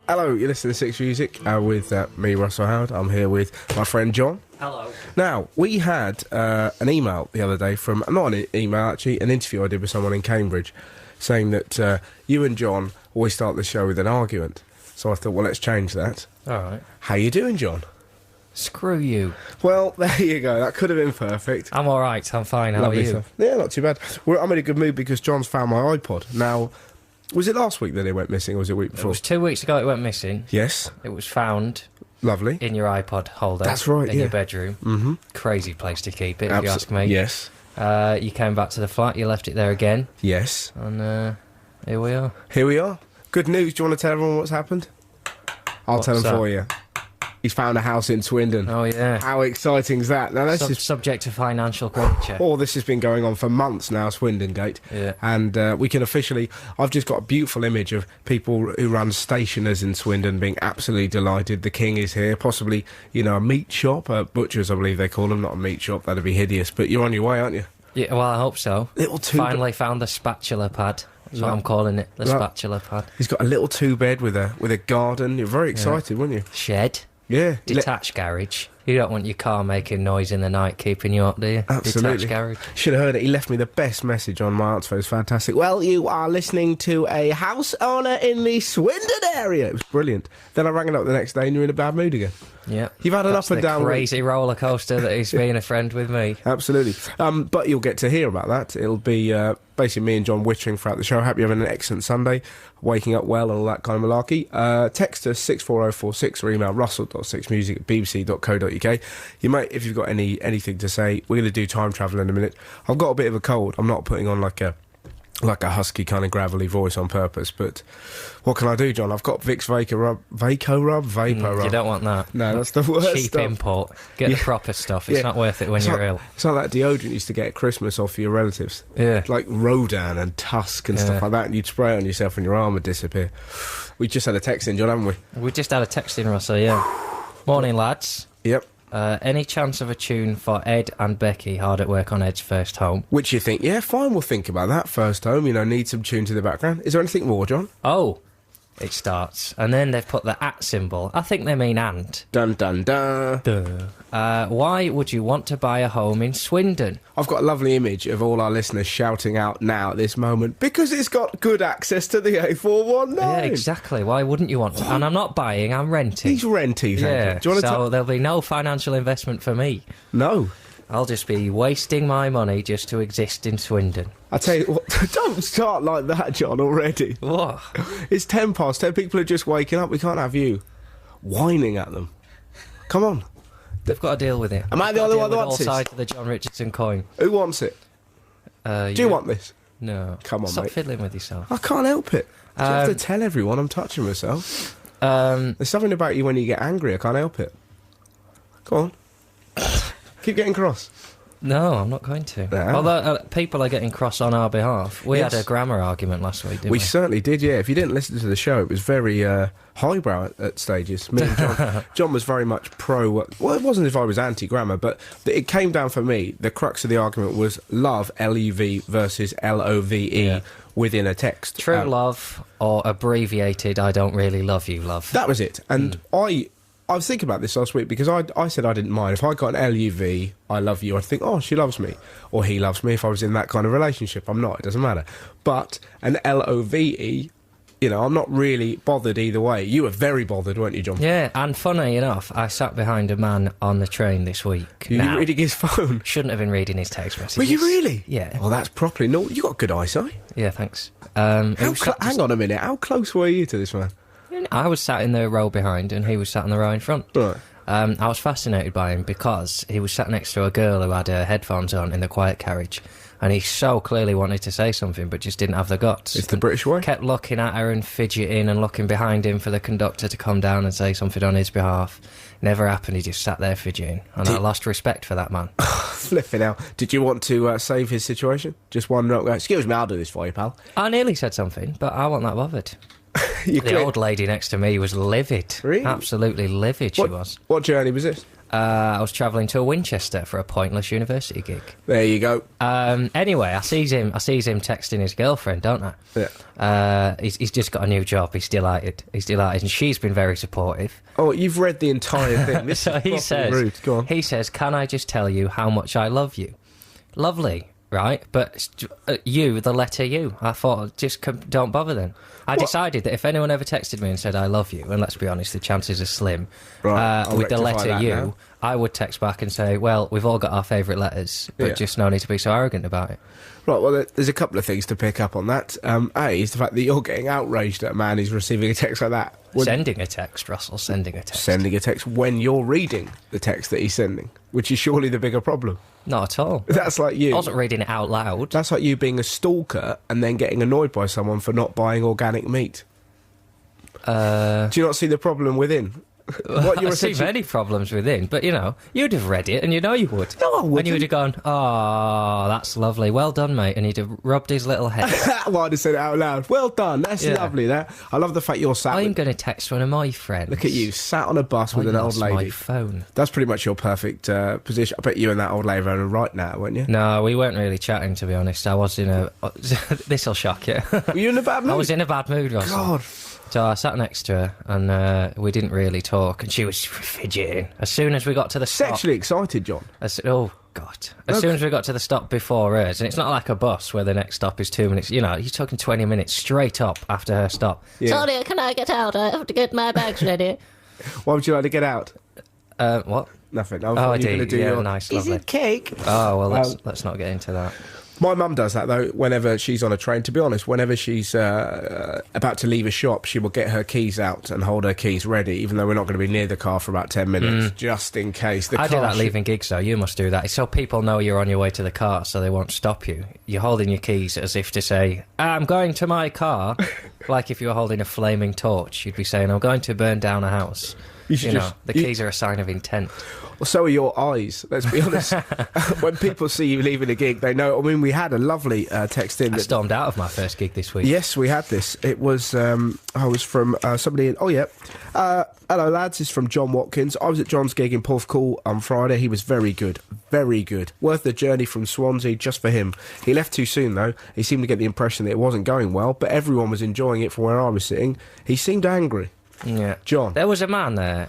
Hello, you're listening to Six Music with me, Russell Howard. I'm here with my friend John. Hello. Now, we had an email the other day from, not an email actually, an interview I did with someone in Cambridge saying that you and John always start the show with an argument. So I thought, well, let's change that. All right. How you doing, John? Screw you. Well, there you go. That could have been perfect. I'm all right. I'm fine. How Lovely are you? stuff. Yeah, not too bad. I'm in a good mood because John's found my iPod. Now, was it last week that it went missing or was it a week It before? was 2 weeks ago it went missing. Yes. It was found Lovely. in your iPod holder. That's right, in yeah. your bedroom. Mm-hmm. Crazy place to keep it, if you ask me. Yes. You came back to the flat, you left it there again, Yes. and here we are. Here we are. Good news. Do you want to tell everyone what's happened? I'll tell them What's that? for you. He's found a house in Swindon. Oh, yeah. How exciting is that? Now, this is... Subject to financial crunch. Oh, this has been going on for months now, Swindon Gate. Yeah. And we can officially... I've just got a beautiful image of people who run stationers in Swindon being absolutely delighted. The king is here. Possibly, you know, a meat shop. Butchers, I believe they call them. Not a meat shop. That'd be hideous. But you're on your way, aren't you? Yeah, well, I hope so. Little two... Finally found the spatula pad. That's what I'm calling it, the spatula pad. He's got a little two-bed with a garden. You're very excited, weren't you? Shed. Yeah. Detached garage. You don't want your car making noise in the night keeping you up, do you? Absolutely. Detached garage. Should have heard it. He left me the best message on my answer. It was fantastic. Well, you are listening to a house owner in the Swindon area. It was brilliant. Then I rang it up the next day and you're in a bad mood again. Yeah. You've had an That's up and the down crazy roller coaster that is being a friend with me. Absolutely. But you'll get to hear about that. It'll be basically me and John wittering throughout the show. Hope you're having an excellent Sunday, waking up well and all that kind of malarkey. Text us 64046 or email russell.sixmusic@bbc.co.uk. You might, if you've got anything to say, we're going to do time travel in a minute. I've got a bit of a cold. I'm not putting on like a husky kind of gravelly voice on purpose, but what can I do, John? I've got Vicks Vapor Rub. You don't want that. No, that's the worst Cheap stuff. import. Get the proper stuff. It's not worth it when you're ill. It's like that deodorant you used to get at Christmas off your relatives. Yeah. Like Rodan and Tusk and stuff like that, and you'd spray it on yourself and your arm would disappear. We just had a text in, John, haven't we? We just had a text in, Russell, yeah. Morning, lads. Yep. Any chance of a tune for Ed and Becky hard at work on Ed's first home? Which you think, yeah, fine, we'll think about that. First home, you know, need some tune to the background. Is there anything more, John? Oh, it starts. And then they've put the @ symbol. I think they mean and. Dun dun dun. Why would you want to buy a home in Swindon? I've got a lovely image of all our listeners shouting out now at this moment, because it's got good access to the A419. Yeah, exactly. Why wouldn't you want to? And I'm not buying, I'm renting. He's renting, Yeah, do you want so there'll be no financial investment for me. No. I'll just be wasting my money just to exist in Swindon. I tell you what, don't start like that, John, already. What? It's 10 past 10, people are just waking up, we can't have you whining at them. Come on. They've got to deal with it. Am I the only one that wants all this? sides of the Jon Richardson coin. Who wants it? Do you want this? No. Come on, Stop mate. fiddling with yourself. I can't help it. I have to tell everyone I'm touching myself. There's something about you when you get angry, I can't help it. Go on. Keep getting cross. No, I'm not going to. No. Although people are getting cross on our behalf. We Yes. had a grammar argument last week, didn't We we? certainly did, yeah. If you didn't listen to the show, it was very highbrow at stages. Me and John was very much pro... Well, it wasn't if I was anti-grammar, but it came down for me. The crux of the argument was love, L-E-V, versus L-O-V-E within a text. True love, or abbreviated, I don't really love you, love. That was it. And I was thinking about this last week because I said I didn't mind. If I got an L-U-V, I love you, I'd think, oh, she loves me. Or he loves me if I was in that kind of relationship. I'm not, it doesn't matter. But an L-O-V-E, you know, I'm not really bothered either way. You were very bothered, weren't you, John? Yeah, and funny enough, I sat behind a man on the train this week. You Now, reading his phone? shouldn't have been reading his text messages. Were you really? Yeah. Well, that's properly... No, you got good eyesight. Yeah, thanks. Hang on a minute, how close were you to this man? I was sat in the row behind and he was sat in the row in front. Right. I was fascinated by him because he was sat next to a girl who had her headphones on in the quiet carriage, and he so clearly wanted to say something but just didn't have the guts. It's the British way. Kept looking at her and fidgeting and looking behind him for the conductor to come down and say something on his behalf. Never happened, he just sat there fidgeting, and I lost respect for that man. Flipping out. Did you want to save his situation? Just one note, go, excuse me, I'll do this for you, pal. I nearly said something, but I wasn't that bothered. You The quit. old lady next to me was livid. Really? Absolutely livid she was. What journey was this? I was travelling to Winchester for a pointless university gig. There you go. Anyway, I sees him texting his girlfriend, don't I? Yeah. He's just got a new job. He's delighted, and she's been very supportive. Oh, you've read the entire thing. This So is he properly says, rude. Go on. he says, "Can I just tell you how much I love you?" Lovely, right? But you, the letter U. I thought, just don't bother then. I decided that if anyone ever texted me and said I love you, and let's be honest, the chances are slim, Right, I'll with the rectify letter that U, now. I would text back and say, well, we've all got our favourite letters, but Yeah. just no need to be so arrogant about it. Right, well, there's a couple of things to pick up on that. A is the fact that you're getting outraged at a man who's receiving a text like that. Sending a text, Russell, sending a text. Sending a text when you're reading the text that he's sending, which is surely the bigger problem. Not at all. That's like you. I wasn't reading it out loud. That's like you being a stalker and then getting annoyed by someone for not buying organic meat. Do you not see the problem within? What I see many problems within, but you'd have read it and you would. No, I wouldn't. And you would have gone, "Oh, that's lovely, well done, mate," and he'd have rubbed his little head. Well, I just said it out loud. Well done. That's lovely. That I love the fact you're sat. I'm going to text one of my friends. Look at you, sat on a bus with an old lost my lady. phone. That's pretty much your perfect position. I bet you and that old lady are right now, weren't you? No, we weren't really chatting, to be honest. I was in a... This'll shock you. Were you in a bad mood? I was in a bad mood, Russell. God. So I sat next to her, and we didn't really talk, and she was fidgeting. As soon as we got to the stop... Sexually excited, John. Oh, God. As soon as we got to the stop before hers, and it's not like a bus where the next stop is 2 minutes, you're talking 20 minutes straight up after her stop. Yeah. Sorry, can I get out? I have to get my bags ready. Why would you like to get out? What? Nothing. I do. Yeah, nice, lovely. Is it cake? Oh, well, let's not get into that. My mum does that, though, whenever she's on a train. To be honest, whenever she's about to leave a shop, she will get her keys out and hold her keys ready, even though we're not going to be near the car for about 10 minutes, just in case. I do that leaving gigs, though. You must do that. It's so people know you're on your way to the car, so they won't stop you. You're holding your keys as if to say, "I'm going to my car." Like if you were holding a flaming torch, you'd be saying, "I'm going to burn down a house." The keys are a sign of intent. Well, so are your eyes, let's be honest. When people see you leaving a gig, they know. I mean, we had a lovely text in. I stormed out of my first gig this week. Yes, we had this. It was, I was from somebody in... Oh, yeah. Hello, lads. It's from John Watkins. I was at John's gig in Porthcawl on Friday. He was very good. Very good. Worth the journey from Swansea just for him. He left too soon, though. He seemed to get the impression that it wasn't going well, but everyone was enjoying it from where I was sitting. He seemed angry. Yeah. John. There was a man there.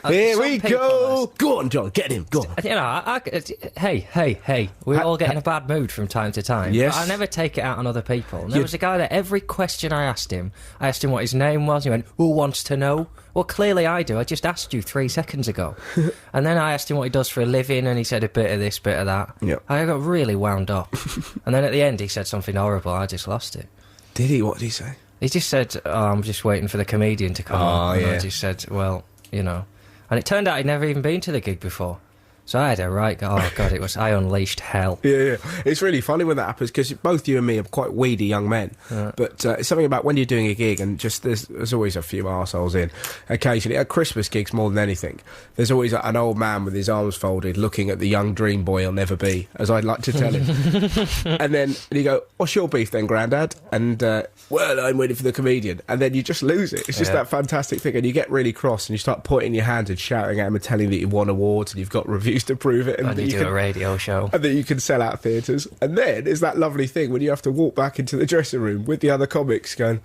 Here Some we people go. Go on, John. Get him. Go on. Hey. We all get in a bad mood from time to time. Yes. But I never take it out on other people. And there was a guy there, every question I asked him what his name was. He went, "Who wants to know?" Well, clearly I do. I just asked you 3 seconds ago. And then I asked him what he does for a living, and he said a bit of this, bit of that. Yep. I got really wound up. And then at the end, he said something horrible. I just lost it. Did he? What did he say? He just said, "I'm just waiting for the comedian to come on." And I just said, "Well, And it turned out he'd never even been to the gig before. So I had a right... Oh, God, I unleashed hell. Yeah. It's really funny when that happens, because both you and me are quite weedy young men. Yeah. But it's something about when you're doing a gig, and just there's always a few arseholes in. Occasionally, at Christmas gigs more than anything, there's always an old man with his arms folded looking at the young dream boy he'll never be, as I'd like to tell him. and you go, "What's your beef then, Grandad?" And, "Well, I'm waiting for the comedian." And then you just lose it. It's just that fantastic thing. And you get really cross, and you start pointing your hand and shouting at him and telling him that you've won awards and you've got reviews to prove it, and you do a radio show, and that you can sell out theatres. And then it's that lovely thing when you have to walk back into the dressing room with the other comics going,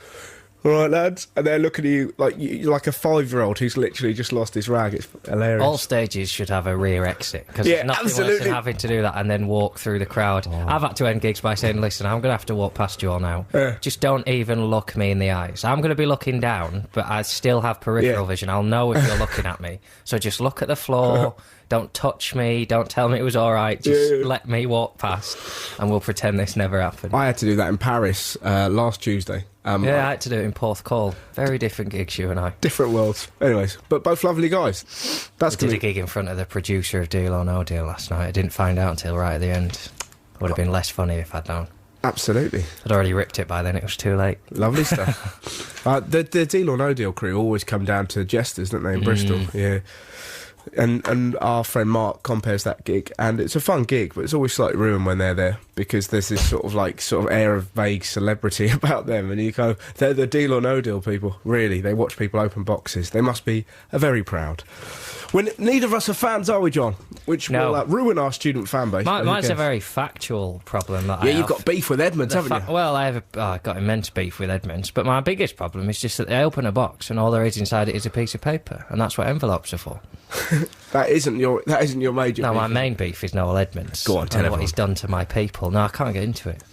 "All right, lads," and they're looking at you like a 5-year-old who's literally just lost his rag. It's hilarious. All stages should have a rear exit, because there's nothing worse than having to do that and then walk through the crowd. I've had to end gigs by saying, "Listen, I'm going to have to walk past you all now. Just don't even look me in the eyes. I'm going to be looking down, but I still have peripheral vision. I'll know if you're looking at me. So just look at the floor." Don't touch me, don't tell me it was all right, just let me walk past, and we'll pretend this never happened. I had to do that in Paris last Tuesday. I had to do it in Porthcawl. Very different gigs, you and I. Different worlds. Anyways, but both lovely guys. I did a gig in front of the producer of Deal or No Deal last night. I didn't find out until right at the end. It would have been less funny if I'd known. Absolutely. I'd already ripped it by then, it was too late. Lovely stuff. The Deal or No Deal crew always come down to Jesters, don't they, in Bristol? Yeah. And our friend Mark compares that gig, and it's a fun gig, but it's always slightly ruined when they're there, because there's this sort of air of vague celebrity about them, and you go, they're the deal or no deal people. Really, they watch people open boxes. They must be very proud. When neither of us are fans, are we, John? Which will ruin our student fan base. Mine's a very factual problem that I have. You've got beef with Edmonds, haven't you? Well, I've got immense beef with Edmonds, but my biggest problem is just that they open a box and all there is inside it is a piece of paper, and that's what envelopes are for. That isn't your major beef. No, my main beef is Noel Edmonds. Go on, tell and what he's done to my people. No, I can't get into it.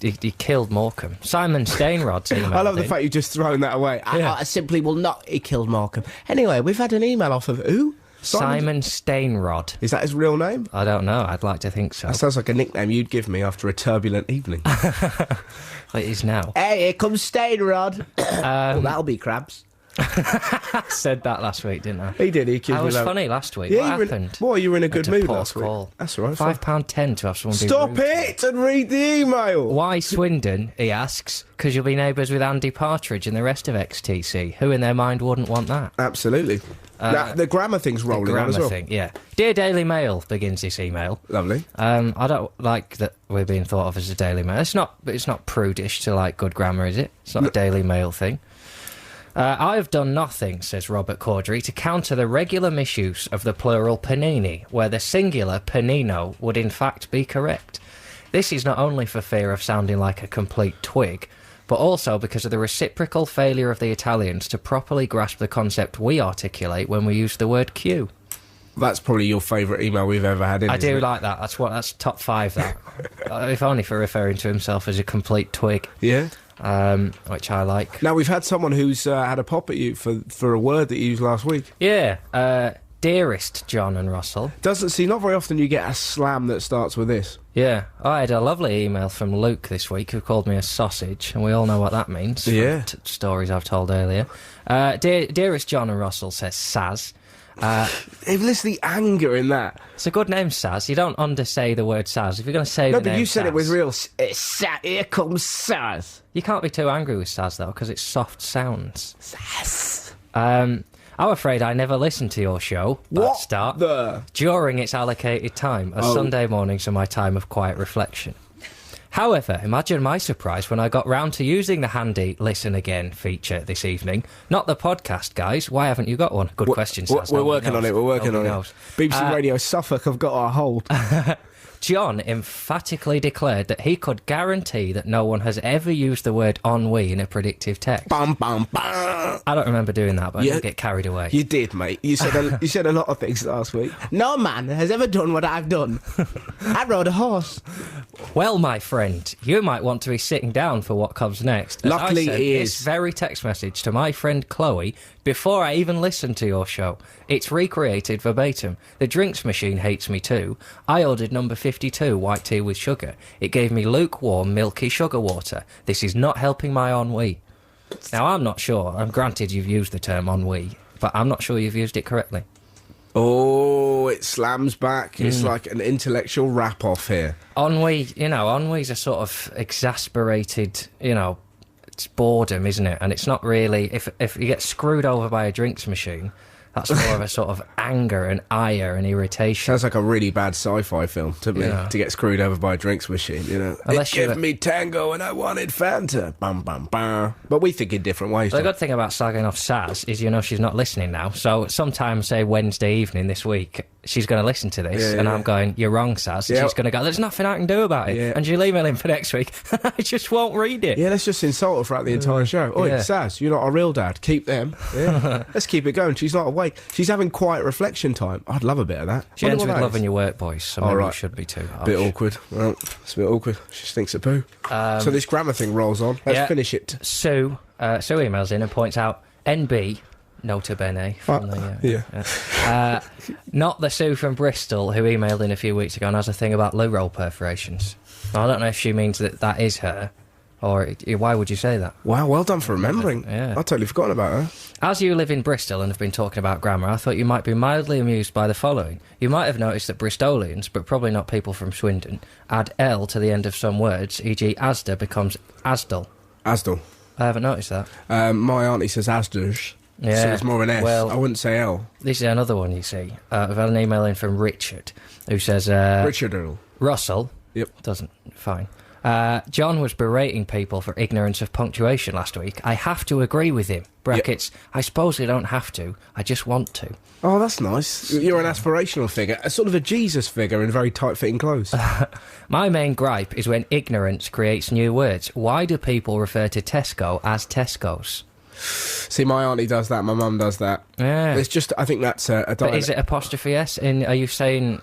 He killed Morecambe. Simon Stainrod's email. I love the fact you've just thrown that away. Yeah. I simply will not. He killed Morecambe. Anyway, we've had an email off of who? Simon Stainrod. Is that his real name? I don't know. I'd like to think so. That sounds like a nickname you'd give me after a turbulent evening. It is now. Hey, here comes Stainrod. Well, that'll be crabs. I said that last week, didn't I? He did. He accused me. I was funny last week. Yeah, what happened? You were in a good mood poor last week. call. That's all right. £5.10 to have someone Stop be rude. it and read the email. Why Swindon, he asks, because you'll be neighbours with Andy Partridge and the rest of XTC. Who in their mind wouldn't want that? Absolutely. Now, the grammar thing's rolling on as well. Thing, yeah. Dear Daily Mail begins this email. Lovely. I don't like that we're being thought of as a Daily Mail. It's not prudish to like good grammar, is it? It's not a Daily Mail thing. I have done nothing, says Robert Caudry, to counter the regular misuse of the plural panini, where the singular panino would in fact be correct. This is not only for fear of sounding like a complete twig, but also because of the reciprocal failure of the Italians to properly grasp the concept we articulate when we use the word Q. That's probably your favourite email we've ever had in. I do like that. That's top 5, that. If only for referring to himself as a complete twig. Yeah. Which I like. Now, we've had someone who's had a pop at you for a word that you used last week. Yeah, dearest John and Russell. Not very often you get a slam that starts with this. Yeah, I had a lovely email from Luke this week who called me a sausage, and we all know what that means. Yeah. Stories I've told earlier. Dearest John and Russell, says Saz. Listen, the anger in that. It's a good name, Saz. You don't undersay the word Saz. If you're going to say the name No, but you said Saz, it with real... Here comes Saz. You can't be too angry with Saz, though, because it's soft sounds. Saz. I'm afraid I never listened to your show. What start. the... During its allocated time, as Sunday mornings are my time of quiet reflection. However, imagine my surprise when I got round to using the handy Listen Again feature this evening. Not the podcast, guys. Why haven't you got one? Good question, Saz. We're working on it. We're working on it. BBC Radio Suffolk have got our hold. John emphatically declared that he could guarantee that no one has ever used the word ennui in a predictive text. Bum, bum, bum. I don't remember doing that, but I didn't get carried away. You did, mate. You said a lot of things last week. No man has ever done what I've done. I rode a horse. Well, my friend, you might want to be sitting down for what comes next. Luckily, I sent he this is. very text message to my friend Chloe before I even listened to your show. It's recreated verbatim. The drinks machine hates me too. I ordered number 52, white tea with sugar. It gave me lukewarm, milky sugar water. This is not helping my ennui. Now, I'm not sure. I'm granted you've used the term ennui, but I'm not sure you've used it correctly. Oh, it slams back. It's like an intellectual wrap-off here. Ennui, ennui's a sort of exasperated, it's boredom, isn't it? And it's not really... If you get screwed over by a drinks machine, that's more of a sort of anger and ire and irritation. Sounds like a really bad sci-fi film to me, to get screwed over by a drinks machine, Unless it gave me tango and I wanted Fanta. Bum, bum, bum. But we think in different ways. The good thing about slagging off Saz is she's not listening now. So sometime, say, Wednesday evening this week, she's going to listen to this, and I'm going, you're wrong, Saz. And she's going to go, there's nothing I can do about it. Yeah. And she'll email him for next week, and I just won't read it. Yeah, let's just insult her throughout the entire show. Oi, Saz, you're not a real dad. Keep them. Yeah. Let's keep it going. She's not awake. She's having quiet reflection time. I'd love a bit of that. She ends with loving your work, boys, so maybe you should be too harsh. Bit awkward. Well, it's a bit awkward. She stinks of poo. So this grammar thing rolls on. Let's finish it. Sue emails in and points out, NB... Nota bene from not the Sue from Bristol who emailed in a few weeks ago and has a thing about loo roll perforations. Now, I don't know if she means that is her, or why would you say that? Wow, well done for remembering. Yeah. I'd totally forgotten about her. As you live in Bristol and have been talking about grammar, I thought you might be mildly amused by the following. You might have noticed that Bristolians, but probably not people from Swindon, add L to the end of some words, e.g. Asda becomes Asdal. Asdal. I haven't noticed that. My auntie says Asders. Yeah. So it's more an S. Well, I wouldn't say L. This is another one, you see. We've had an email in from Richard, who says... Richard Earl. Russell. Yep. Doesn't. Fine. John was berating people for ignorance of punctuation last week. I have to agree with him. Brackets. Yep. I suppose I don't have to. I just want to. Oh, that's nice. You're an aspirational figure. A sort of a Jesus figure in very tight-fitting clothes. My main gripe is when ignorance creates new words. Why do people refer to Tesco as Tesco's? See, my auntie does that. My mum does that. Yeah. It's just, I think that's a But is it apostrophe S? Are you saying,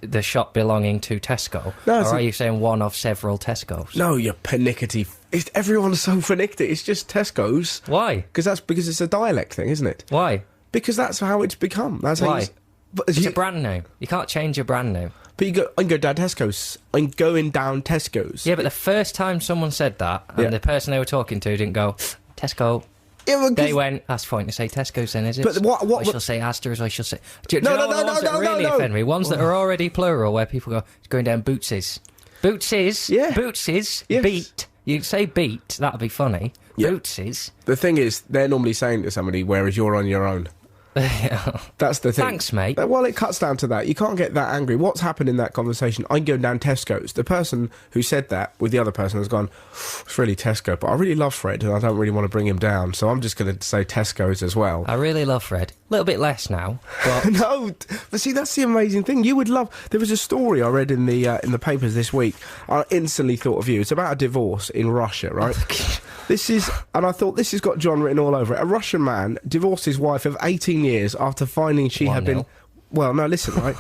the shop belonging to Tesco? No, or are you saying one of several Tesco's? No, you're pernickety. Everyone's so pernickety. It's just Tesco's. Why? Because it's a dialect thing, isn't it? Why? Because that's how it's become. That's Why? How it's a brand name. You can't change your brand name. But I can go down Tesco's. I'm going down Tesco's. Yeah, but the first time someone said that, and the person they were talking to didn't go, Tesco... Yeah, well, they went, that's fine to say Tesco's then, is it? But what I shall say Asda's, I shall say... Do you know the ones that really offend me? Ones that are already plural, where people go, it's going down Bootsy's. Bootsy's? Yeah. Bootsy's? Yes. Beat. You'd say beat, that'd be funny. Yeah. Bootsy's. The thing is, they're normally saying to somebody, whereas you're on your own. Yeah. That's the thing. Thanks, mate. Well, it cuts down to that. You can't get that angry. What's happened in that conversation? I'm going down Tesco's. The person who said that with the other person has gone, it's really Tesco, but I really love Fred and I don't really want to bring him down, so I'm just going to say Tesco's as well. I really love Fred. A little bit less now, but... No, but see, that's the amazing thing. You would love... There was a story I read in the papers this week. I instantly thought of you. It's about a divorce in Russia, right? This is... And I thought, this has got John written all over it. A Russian man divorced his wife of 18 years after finding she had been... Well, no, listen, right?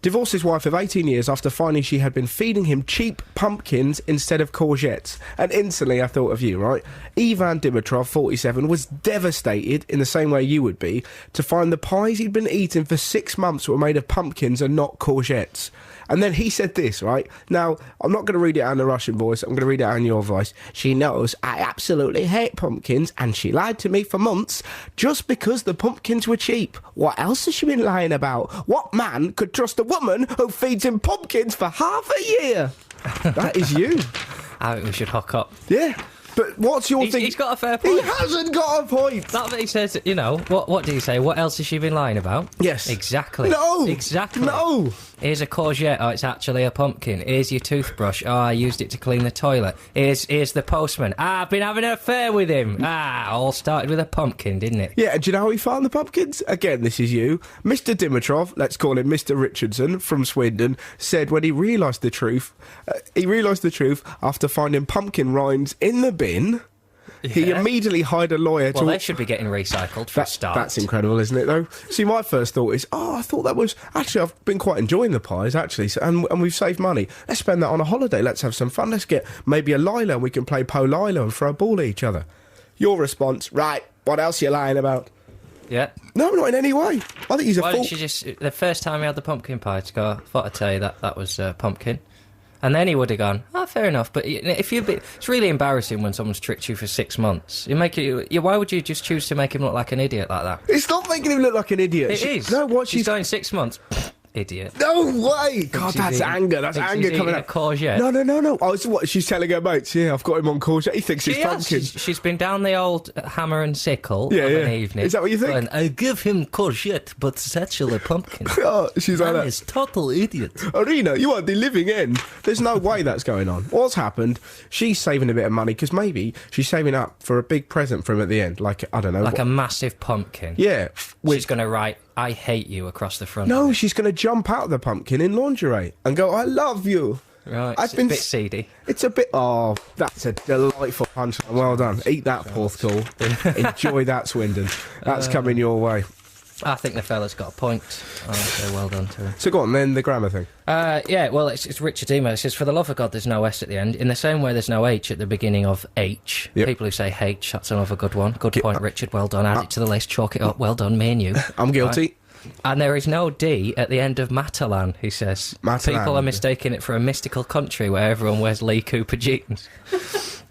Divorced his wife of 18 years after finding she had been feeding him cheap pumpkins instead of courgettes. And instantly I thought of you, right? Ivan Dimitrov, 47, was devastated, in the same way you would be, to find the pies he'd been eating for 6 months were made of pumpkins and not courgettes. And then he said this, right? Now, I'm not going to read it out in the Russian voice. I'm going to read it out in your voice. She knows I absolutely hate pumpkins, and she lied to me for months just because the pumpkins were cheap. What else has she been lying about? What man could trust a woman who feeds him pumpkins for half a year? That is you. I think we should hook up. Yeah. But what's your thing? He's got a fair point. He hasn't got a point. That he says, what do you say? What else has she been lying about? Yes. Exactly. No. Exactly. No. Here's a courgette. Oh, it's actually a pumpkin. Here's your toothbrush. Oh, I used it to clean the toilet. Here's the postman. Ah, I've been having an affair with him. All started with a pumpkin, didn't it? Yeah, and do you know how he found the pumpkins? Again, this is you. Mr. Dimitrov, let's call him Mr. Richardson from Swindon, said when he realised the truth, after finding pumpkin rinds in the bin... Yeah. He immediately hired a lawyer to... Well, they should be getting recycled for a start. That's incredible, isn't it, though? See, my first thought is, I thought that was... Actually, I've been quite enjoying the pies, actually, and we've saved money. Let's spend that on a holiday. Let's have some fun. Let's get maybe a Lila, and we can play Po-Lila and throw a ball at each other. Your response, right, what else are you lying about? Yeah. No, not in any way. I think he's a fool. Why didn't you just... The first time he had the pumpkin pie to go, I thought I'd tell you that was pumpkin. And then he would have gone, fair enough. But if it's really embarrassing when someone's tricked you for 6 months. Why would you just choose to make him look like an idiot like that? It's not making him look like an idiot. It is. No, what she's going 6 months. Idiot. No way! God, that's anger. That's anger coming out. Courgette. No. What? She's telling her mates, yeah, I've got him on courgette. He thinks it's pumpkin. She's been down the old hammer and sickle of an evening. Is that what you think? Going, I give him courgette, but it's actually pumpkin. She's like that. He's total idiot. Arena, you are the living end. There's no way that's going on. What's happened? She's saving a bit of money because maybe she's saving up for a big present for him at the end. Like, I don't know. Like a massive pumpkin. Yeah. She's going to write, I hate you across the front. No, she's going to jump out of the pumpkin in lingerie and go, I love you. Right, it's a bit seedy. It's a bit... Oh, that's a delightful punchline. Well done. Eat that, Porthcawl. Enjoy that, Swindon. That's coming your way. I think the fella's got a point. So well done to him. So go on, then, the grammar thing. Yeah, well, it's Richard's email. It says, for the love of God, there's no S at the end. In the same way there's no H at the beginning of H. Yep. People who say H, that's another good one. Good point, Richard. Well done. Add it to the list. Chalk it up. Well done, me and you. I'm guilty. Right? And there is no D at the end of Matalan, he says. Matalan. People are mistaking it for a mystical country where everyone wears Lee Cooper jeans.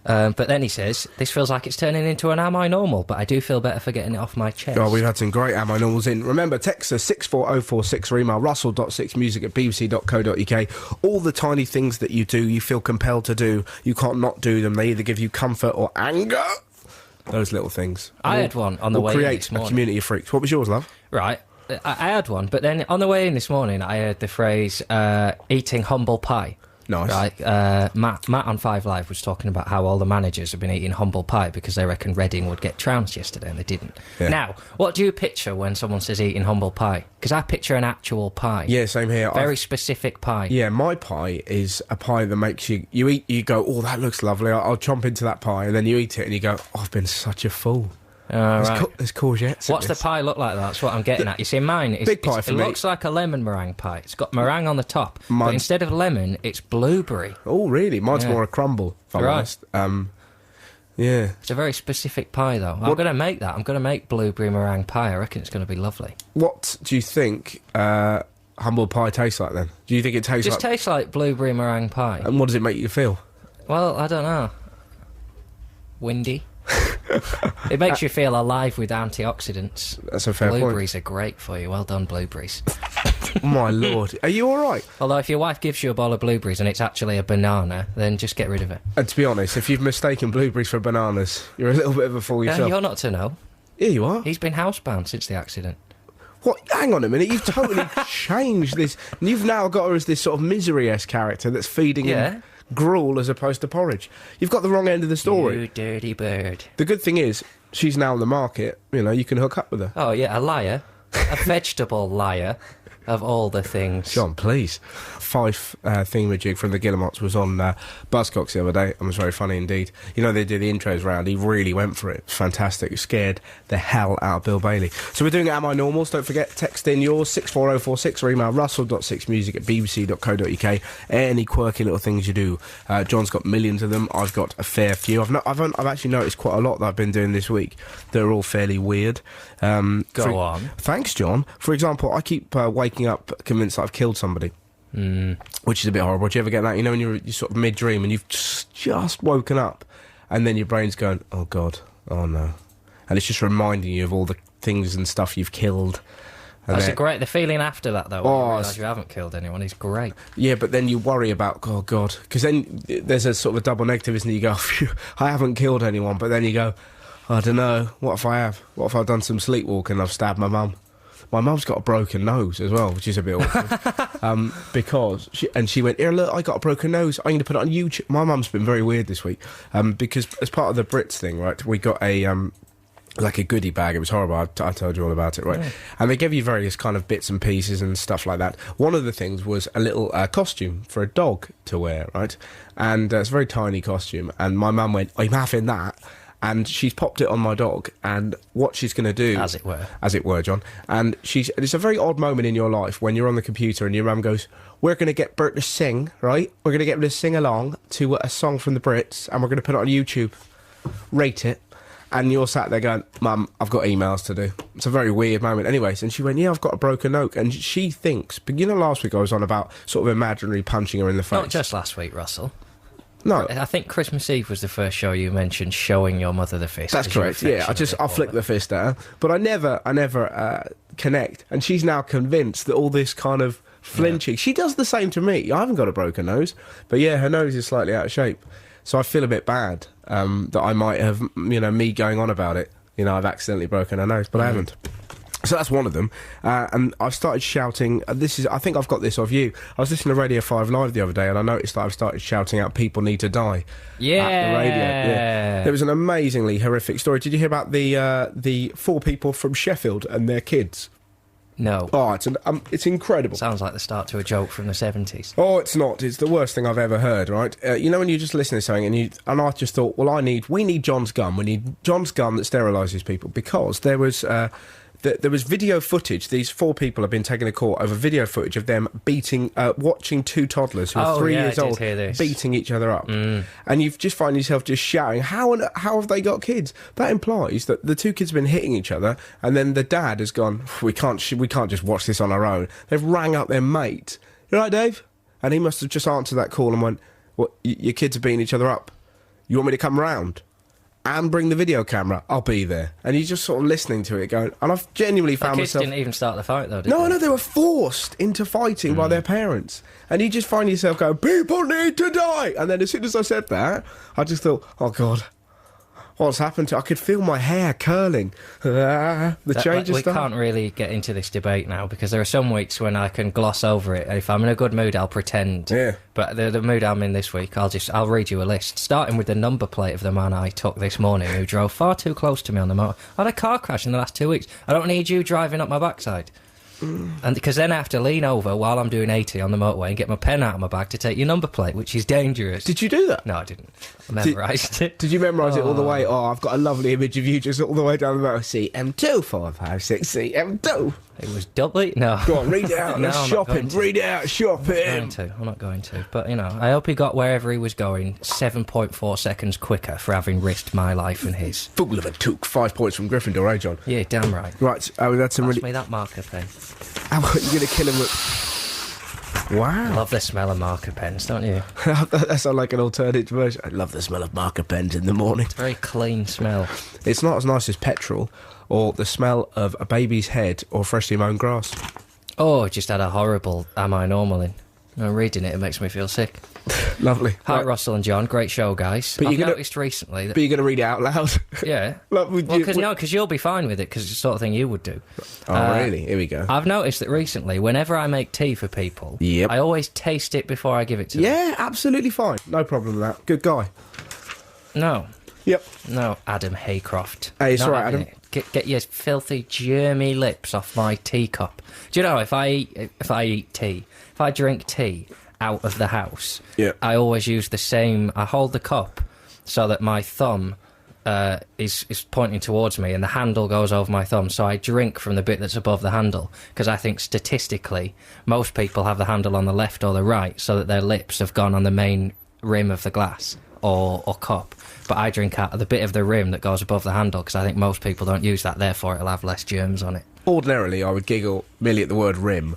But then he says, this feels like it's turning into an Am I Normal, but I do feel better for getting it off my chest. God, we've had some great Am I Normals in. Remember, text us 64046 or email russell.6music@bbc.co.uk. All the tiny things that you do, you feel compelled to do, you can't not do them. They either give you comfort or anger. Those little things. I had one on the way in create this a morning. community of freaks. What was yours, love? Right. I had one, but then on the way in this morning, I heard the phrase eating humble pie. Nice. Right. Matt on 5 Live was talking about how all the managers have been eating humble pie because they reckon Reading would get trounced yesterday and they didn't. Yeah. Now, what do you picture when someone says eating humble pie? Because I picture an actual pie. Yeah, same here. Very specific pie. Yeah, my pie is a pie that makes you eat, you go, oh, that looks lovely, I'll chomp into that pie, and then you eat it and you go, oh, I've been such a fool. There's courgettes. What's the pie look like? That's what I'm getting at. You see, mine is big pie for me. It looks like a lemon meringue pie. It's got meringue on the top, but instead of lemon, it's blueberry. Oh, really? Mine's more a crumble, if I'm honest. Yeah. It's a very specific pie, though. I'm going to make that. I'm going to make blueberry meringue pie. I reckon it's going to be lovely. What do you think humble pie tastes like, then? Do you think it tastes Just tastes like blueberry meringue pie. And what does it make you feel? Well, I don't know. Windy. It makes you feel alive with antioxidants. That's a fair point. Blueberries are great for you. Well done, blueberries. My lord. Are you all right? Although if your wife gives you a bowl of blueberries and it's actually a banana, then just get rid of it. And to be honest, if you've mistaken blueberries for bananas, you're a little bit of a fool yourself. You're not to know. Yeah, you are. He's been housebound since the accident. What? Hang on a minute. You've totally changed this. You've now got her as this sort of misery-esque character that's feeding him gruel as opposed to porridge. You've got the wrong end of the story. You dirty bird. The good thing is, she's now on the market. You know, you can hook up with her. Oh, yeah, a liar. A vegetable liar. Of all the things. John, please. Fife thingamajig from the Guillemots was on Buzzcocks the other day and was very funny indeed. You know, they do the intros round. He really went for it. It was fantastic. It scared the hell out of Bill Bailey. So we're doing Am I Normals? Don't forget, text in yours, 64046, or email russell.6music@bbc.co.uk. Any quirky little things you do. John's got millions of them. I've got a fair few. I've actually noticed quite a lot that I've been doing this week. They're all fairly weird. Go on. Thanks, John. For example, I keep waking up convinced that I've killed somebody. Which is a bit horrible. Do you ever get that? You know, when you're sort of mid-dream and you've just woken up and then your brain's going, oh, God, oh, no. And it's just reminding you of all the things and stuff you've killed. That's the feeling after that, though, when you realise you haven't killed anyone, is great. Yeah, but then you worry about, oh, God. Because then there's a sort of a double negative, isn't it? You go, phew, I haven't killed anyone. But then you go, I don't know, what if I have? What if I've done some sleepwalking and I've stabbed my mum? My mum's got a broken nose as well, which is a bit awkward. Because she went, here, look, I got a broken nose. I'm going to put it on YouTube. My mum's been very weird this week. Because as part of the Brits thing, right, we got a like a goodie bag. It was horrible. I told you all about it, right? Yeah. And they gave you various kind of bits and pieces and stuff like that. One of the things was a little costume for a dog to wear, right? And it's a very tiny costume. And my mum went, I'm having that. And she's popped it on my dog, and what she's going to do... As it were, John. And it's a very odd moment in your life when you're on the computer and your mum goes, we're going to get Bert to sing, right? We're going to get him to sing along to a song from the Brits, and we're going to put it on YouTube. Rate it. And you're sat there going, Mum, I've got emails to do. It's a very weird moment. Anyways, and she went, yeah, I've got a broken nose. And she thinks... But you know, last week I was on about sort of imaginary punching her in the face. Not just last week, Russell. No, I think Christmas Eve was the first show you mentioned showing your mother the fist. That's correct. Yeah, I'll flick the fist at her, but I never connect. And she's now convinced that all this kind of flinching. Yeah. She does the same to me. I haven't got a broken nose, but yeah, her nose is slightly out of shape. So I feel a bit bad that I might have, me going on about it. I've accidentally broken her nose, but I haven't. So that's one of them, and I've started shouting, I think I've got this off you, I was listening to Radio 5 Live the other day and I noticed that I've started shouting out people need to die at the radio. Yeah. There was an amazingly horrific story. Did you hear about the 4 people from Sheffield and their kids? No. Oh, it's incredible. Sounds like the start to a joke from the 70s. Oh, it's not. It's the worst thing I've ever heard, right? When you just listen to something and I just thought, well, we need John's gun. We need John's gun that sterilises people, because there was video footage. These 4 people have been taken to court over video footage of them watching 2 toddlers who are 3 years old beating each other up. And you just find yourself just shouting, how have they got kids? That implies that the 2 kids have been hitting each other, and then the dad has gone, we can't just watch this on our own. They've rang up their mate. You right, Dave? And he must have just answered that call and went, what, your kids are beating each other up? You want me to come round and bring the video camera? I'll be there. And he's just sort of listening to it going, and I've genuinely found myself... Kids didn't even start the fight, though, did No, they? no, they were forced into fighting by their parents. And you just find yourself going, people need to die! And then as soon as I said that, I just thought, oh, God, What's happened to... I could feel my hair curling. The change of We stuff. can't really get into this debate now because there are some weeks when I can gloss over it. If I'm in a good mood, I'll pretend. Yeah. But the mood I'm in this week, I'll read you a list, starting with the number plate of the man I took this morning who drove far too close to me on the motor. I had a car crash in the last 2 weeks. I don't need you driving up my backside. And because then I have to lean over while I'm doing 80 on the motorway and get my pen out of my bag to take your number plate, which is dangerous. Did you do that? No, I didn't. I memorised it. Did you memorise it all the way? Oh, I've got a lovely image of you just all the way down the motor. CM2 456 CM2. It was doubly... No. Go on, read it out. No, Let's I'm not shop going him. to. Read it out. Shop him. I'm not going to. But, you know, I hope he got wherever he was going 7.4 seconds quicker for having risked my life and his. Fool of a toque. 5 points from Gryffindor, eh, John? Yeah, damn right. Right, that's some Pass really... me that marker pen. How are you going to kill him with... Wow. Love the smell of marker pens, don't you? That sounds like an alternate version. I love the smell of marker pens in the morning. Very clean smell. It's not as nice as petrol or the smell of a baby's head or freshly mown grass. Oh, I just had a horrible Am I Normal in. I'm reading it, it makes me feel sick. Lovely. Hi, Right. Russell and John. Great show, guys. But I've you're gonna- noticed recently that... But you're going to read it out loud? Yeah. Like, would you- Because you'll be fine with it, because it's the sort of thing you would do. Oh, really? Here we go. I've noticed that recently, whenever I make tea for people, Yep. I always taste it before I give it to them. Yeah, absolutely fine. No problem with that. Good guy. No. Yep. No, Adam Haycroft. Hey, it's Not all right, having Adam. it. Get your filthy, germy lips off my teacup. Do you know, if I eat tea, if I drink tea out of the house, Yeah. I always use the same... I hold the cup so that my thumb is pointing towards me and the handle goes over my thumb, so I drink from the bit that's above the handle, because I think statistically most people have the handle on the left or the right so that their lips have gone on the main rim of the glass or cup. But I drink out of the bit of the rim that goes above the handle because I think most people don't use that, therefore it'll have less germs on it. Ordinarily, I would giggle merely at the word rim.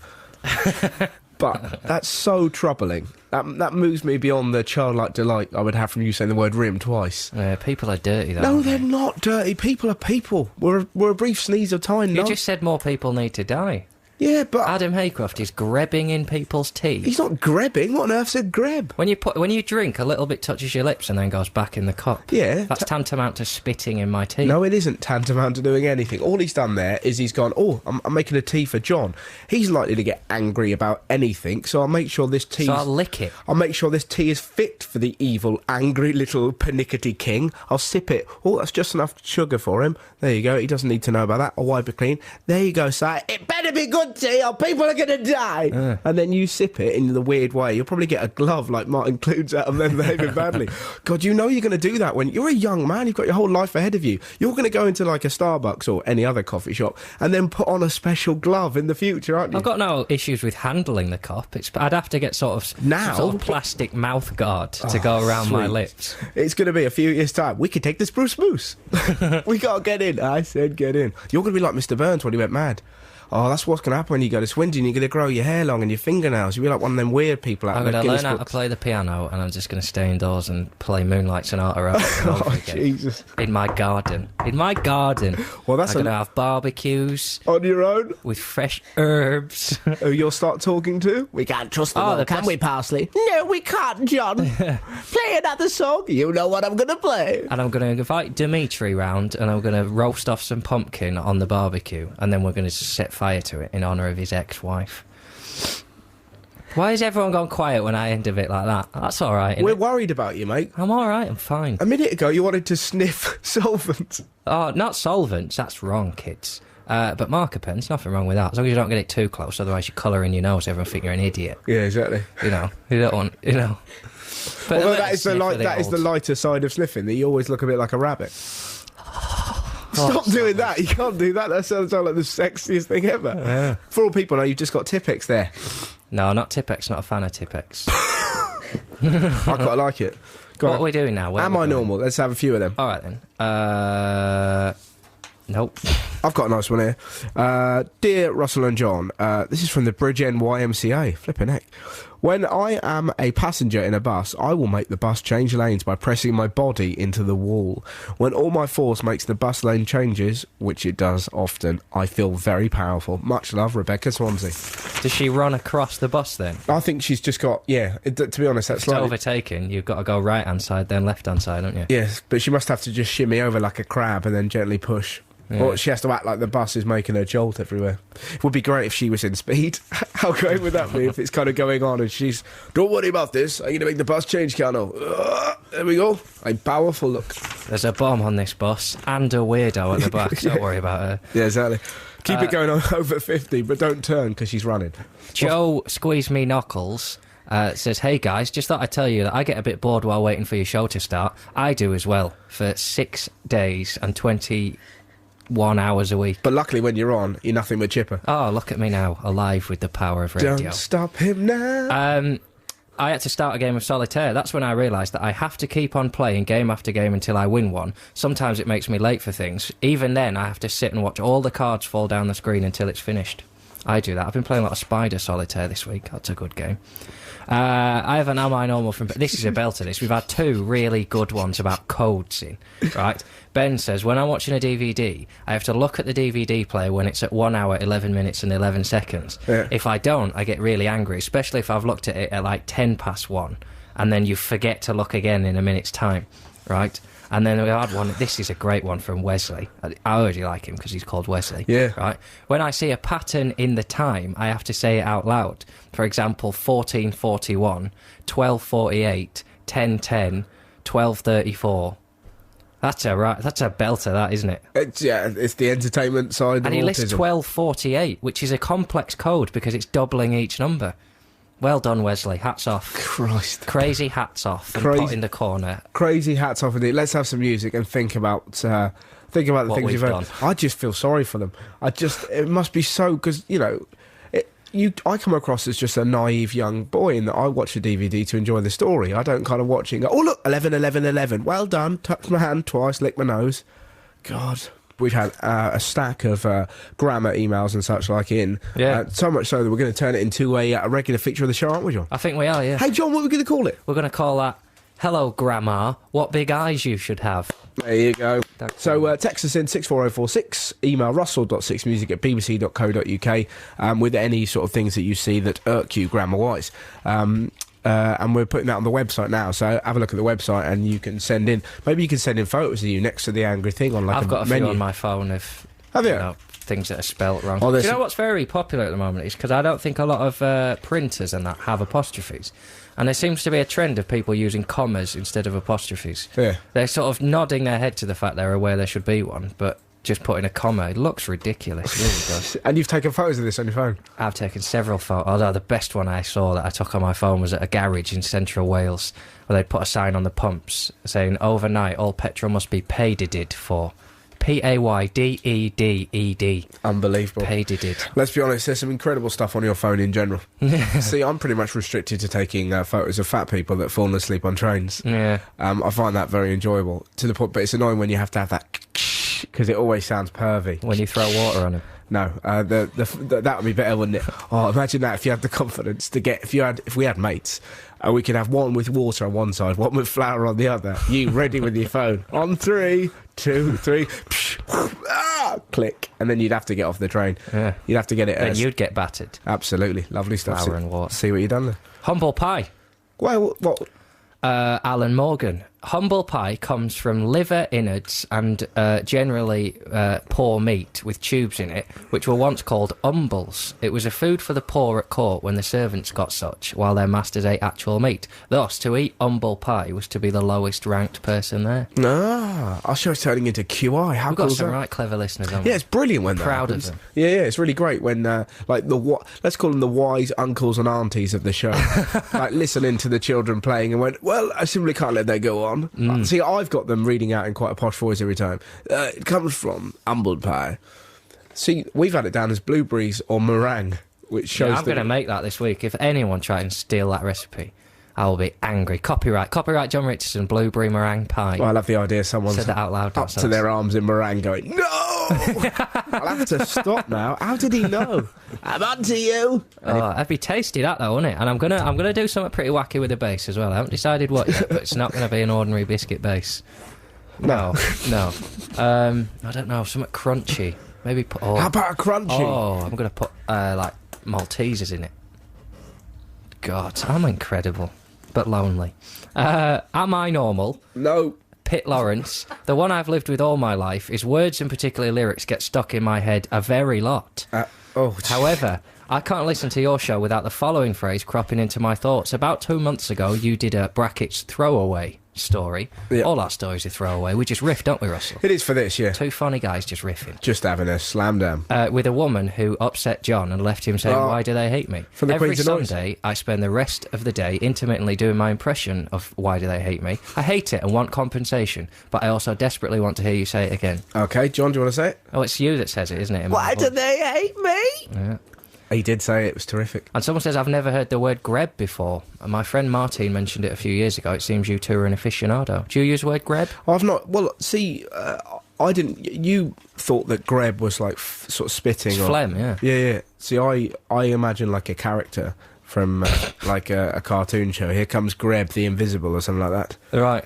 But that's so troubling. That moves me beyond the childlike delight I would have from you saying the word rim twice. People are dirty, though. No, aren't they're they? not dirty. People are people. We're a brief sneeze of time, You no? just said more people need to die. Yeah, but Adam Haycroft is grebbing in people's tea. he's not grebbing. What on earth's a greb? When you drink, a little bit touches your lips and then goes back in the cup. Yeah. That's tantamount to spitting in my tea. No, it isn't tantamount to doing anything. All he's done there is he's gone, I'm making a tea for John. He's likely to get angry about anything, so I'll make sure this tea... So I'll lick it. I'll make sure this tea is fit for the evil, angry little pernickety king. I'll sip it. Oh, that's just enough sugar for him. There you go. He doesn't need to know about that. I'll wipe it clean. There you go, Si. It better be good tea or people are going to die. And then you sip it in the weird way. You'll probably get a glove like Martin Clunes out of them behaving badly. God, you know you're going to do that when you're a young man. You've got your whole life ahead of you. You're going to go into like a Starbucks or any other coffee shop and then put on a special glove in the future, aren't you? I've got no issues with handling the cup. I'd have to get sort of Now? some sort of plastic mouth guard to go around my sweet. lips. It's going to be a few years' time. We could take this Bruce Moose. We got to get in. I said get in. You're going to be like Mr. Burns when he went mad. Oh, that's what's going to happen when you go to Swindon. You're going to grow your hair long and your fingernails. You'll be like one of them weird people out I'm there. going to learn how to play the piano and I'm just going to stay indoors and play Moonlight Sonata over and over Oh, again. Jesus. In my garden. In my garden. Well, that's I'm going to have barbecues on your own. with fresh herbs. Who you'll start talking to? We can't trust them Oh, all, the can best- we, Parsley? No, we can't, John. Play another song. You know what I'm going to play. And I'm going to invite Dimitri round and I'm going to roast off some pumpkin on the barbecue and then we're going to set fire to it in honour of his ex-wife. Why has everyone gone quiet when I end of it like that? That's all right, We're innit? worried about you, mate. I'm all right, I'm fine. A minute ago, you wanted to sniff solvents. Oh, not solvents, that's wrong, kids. But marker pens, nothing wrong with that. As long as you don't get it too close, otherwise you colour in your nose, everyone think you're an idiot. Yeah, exactly. You know, you don't want, you know. But Although let that us is the sniff of that is the old- lighter side of sniffing. That you always look a bit like a rabbit. Stop doing that. You can't do that. That sounds like the sexiest thing ever. Yeah. For all people know, you've just got Tipex there. No, not Tipex, not a fan of Tipex. I quite like it. Go What on. are we doing now? Where Am are we I going? normal? Let's have a few of them. All right then. Nope. I've got a nice one here. Dear Russell and John, this is from the Bridgend YMCA. Flipping heck. When I am a passenger in a bus, I will make the bus change lanes by pressing my body into the wall. When all my force makes the bus lane changes, which it does often, I feel very powerful. Much love, Rebecca Swansea. Does she run across the bus then? I think she's just got, to be honest, that's like... overtaken, you've got to go right-hand side, then left-hand side, don't you? Yes, but she must have to just shimmy over like a crab and then gently push. Yeah. Or she has to act like the bus is making her jolt everywhere. It would be great if she was in speed. How great would that be if it's kind of going on and she's, don't worry about this, I'm going to make the bus change, Cano. There we go. A powerful look. There's a bomb on this bus and a weirdo at the back. Don't worry about her. Yeah, exactly. Keep it going on over 50, but don't turn because she's running. Joe Squeeze Me Knuckles says, hey guys, just thought I'd tell you that I get a bit bored while waiting for your show to start. I do as well, for 6 days and 21 hours a week. But luckily when you're on, you're nothing but chipper. Oh, look at me now, alive with the power of radio. Don't stop him now. I had to start a game of solitaire. That's when I realised that I have to keep on playing game after game until I win one. Sometimes it makes me late for things. Even then, I have to sit and watch all the cards fall down the screen until it's finished. I do that. I've been playing a lot of Spider Solitaire this week. That's a good game. I have an Am I Normal from... This is a belter, this. We've had 2 really good ones about codes in, right? Ben says, when I'm watching a DVD, I have to look at the DVD player when it's at 1 hour, 11 minutes and 11 seconds. Yeah. If I don't, I get really angry, especially if I've looked at it at like 10 past 1, and then you forget to look again in a minute's time, right? And then we had one, this is a great one from Wesley. I already like him because he's called Wesley. Yeah. Right? When I see a pattern in the time, I have to say it out loud. For example, 1441, 1248, 1010, 1234. That's a belter, that, isn't it? It's the entertainment side. And he lists 1248, which is a complex code because it's doubling each number. Well done, Wesley. Hats off. Christ. Crazy hats off. And put in the corner. Crazy hats off indeed. Let's have some music and think about the things you've done. I just feel sorry for them. It must be so, because, I come across as just a naive young boy in that I watch a DVD to enjoy the story. I don't kind of watch it and go, oh, look, 11, 11, 11. Well done. Touch my hand twice, lick my nose. God. We've had a stack of grammar emails and such like in. Yeah. So much so that we're going to turn it into a regular feature of the show, aren't we, John? I think we are, yeah. Hey, John, what are we going to call it? We're going to call that, Hello, Grandma, what big eyes you should have. There you go. So text us in 64046, email russell.6music@bbc.co.uk with any sort of things that you see that irk you grammar-wise. And we're putting that on the website now, so have a look at the website and you can send in, maybe you can send in photos of you next to the angry thing on like I've got a menu. few on my phone of have you? Things that are spelt wrong. Do you know what's very popular at the moment is because I don't think a lot of printers and that have apostrophes, and there seems to be a trend of people using commas instead of apostrophes. Yeah. They're sort of nodding their head to the fact they're aware there should be one, but just putting a comma, it looks ridiculous, it really does. And you've taken photos of this on your phone? I've taken several photos, although the best one I saw that I took on my phone was at a garage in central Wales, where they'd put a sign on the pumps saying, overnight all petrol must be payded for. Payded. Unbelievable. Payded. Let's be honest, there's some incredible stuff on your phone in general. See, I'm pretty much restricted to taking photos of fat people that fallen asleep on trains. Yeah. I find that very enjoyable, to the point, but it's annoying when you have to have that because it always sounds pervy. When you throw water on them. No, that would be better, wouldn't it? Oh, imagine that if you had the confidence to get, if we had mates, we could have one with water on one side, one with flour on the other. You ready with your phone? On 3, 2, 3, click, and then you'd have to get off the train. Yeah, you'd have to get it. And you'd get battered. Absolutely, lovely stuff. Flour and water. See what you've done there. Humble pie. Well, what? Alan Morgan. Humble pie comes from liver innards and generally poor meat with tubes in it, which were once called umbles. It was a food for the poor at court when the servants got such, while their masters ate actual meat. Thus, to eat humble pie was to be the lowest ranked person there. Ah, our show's turning into QI. How We've got some right clever listeners, haven't we? Yeah, it's brilliant when that Proud happens. of them. Yeah, it's really great when, like, let's call them the wise uncles and aunties of the show, like, listening to the children playing and went, well, I simply can't let that go on. See, I've got them reading out in quite a posh voice every time. It comes from humble pie. See, we've had it down as blueberries or meringue, which shows I'm going to make that this week. If anyone tries and steal that recipe, I will be angry. Copyright Jon Richardson, blueberry meringue pie. Well, I love the idea someone's said that out loud. Up to their arms in meringue going, no! I'll have to stop now. How did he know? I'm on to you. Oh, that'd be tasty, that though, wouldn't it? And I'm gonna do something pretty wacky with the base as well. I haven't decided what yet, but it's not gonna be an ordinary biscuit base. No. I don't know, something crunchy. Maybe put. How about a crunchy? Oh, I'm gonna put like Maltesers in it. God, I'm incredible, but lonely. Am I normal? No. Pit Lawrence. The one I've lived with all my life is words and particularly lyrics get stuck in my head a very lot. However, I can't listen to your show without the following phrase cropping into my thoughts. About 2 months ago, you did a brackets throwaway story. Yeah. All our stories are throwaway. We just riff, don't we, Russell? It is for this, yeah. Two funny guys just riffing. Just having a slam down. With a woman who upset John and left him saying, why do they hate me? Every Sunday, I spend the rest of the day intermittently doing my impression of why do they hate me. I hate it and want compensation, but I also desperately want to hear you say it again. OK, John, do you want to say it? Oh, it's you that says it, isn't it? Why do they hate me? Yeah. He did say it was terrific. And someone says, I've never heard the word greb before. And my friend Martin mentioned it a few years ago. It seems you two are an aficionado. Do you use the word greb? I've not. Well, see, I didn't. You thought that greb was like sort of spitting. It's phlegm, yeah. Yeah. See, I imagine like a character from like a cartoon show. Here comes Greb the Invisible or something like that. Right.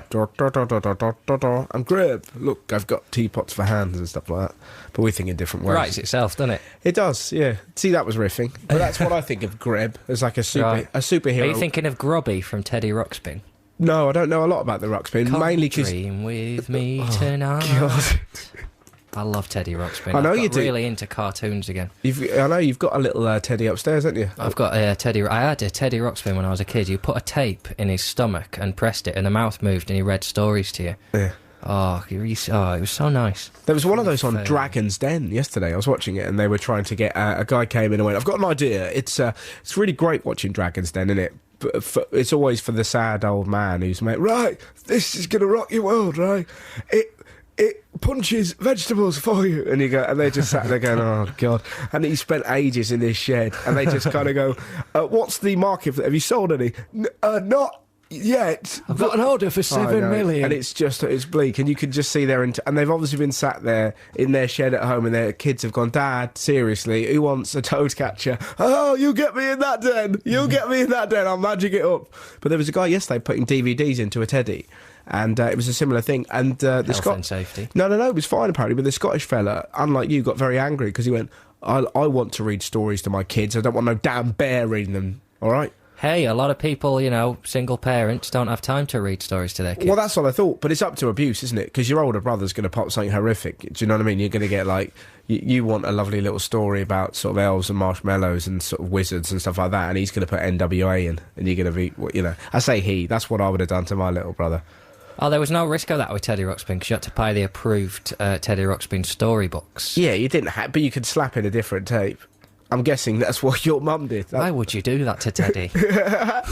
I'm Greb. Look, I've got teapots for hands and stuff like that. But we think in different ways. It writes itself, doesn't it? It does, yeah. See, that was riffing. But that's what I think of Greb, as like a superhero. Are you thinking of Grubby from Teddy Ruxpin? No, I don't know a lot about the Ruxpin. Mainly because... dream with me tonight. God. I love Teddy Ruxpin. I know you do. Really into cartoons again. I know you've got a little Teddy upstairs, haven't you? I've got a Teddy. I had a Teddy Ruxpin when I was a kid. You put a tape in his stomach and pressed it, and the mouth moved, and he read stories to you. Yeah. It was so nice. There was one of those on Dragon's Den yesterday. I was watching it, and they were trying to get a guy came in and went, "I've got an idea. It's really great watching Dragon's Den, isn't it? But it's always for the sad old man who's made right. This is gonna rock your world, right? It punches vegetables for you," and they just sat there going, "Oh God!" And he spent ages in this shed, and they just kind of go, "What's the market for that? Have you sold any? Not yet. I've got an order for 7 million." And it's bleak, and you can just see and they've obviously been sat there in their shed at home, and their kids have gone, "Dad, seriously, who wants a toad catcher? Oh, you get me in that den. You get me in that den. I'll magic it up." But there was a guy yesterday putting DVDs into a teddy. And it was a similar thing. And the Health and safety. No, it was fine apparently. But the Scottish fella, unlike you, got very angry because he went, I want to read stories to my kids. I don't want no damn bear reading them. All right? Hey, a lot of people, single parents don't have time to read stories to their kids. Well, that's what I thought. But it's up to abuse, isn't it? Because your older brother's going to pop something horrific. Do you know what I mean? You're going to get like... You want a lovely little story about sort of elves and marshmallows and sort of wizards and stuff like that. And he's going to put NWA in. And you're going to be... I say he. That's what I would have done to my little brother. Oh, there was no risk of that with Teddy Ruxpin because you had to buy the approved Teddy Ruxpin storybooks. Yeah, you didn't have, but you could slap in a different tape. I'm guessing that's what your mum did. Why would you do that to Teddy? Yeah.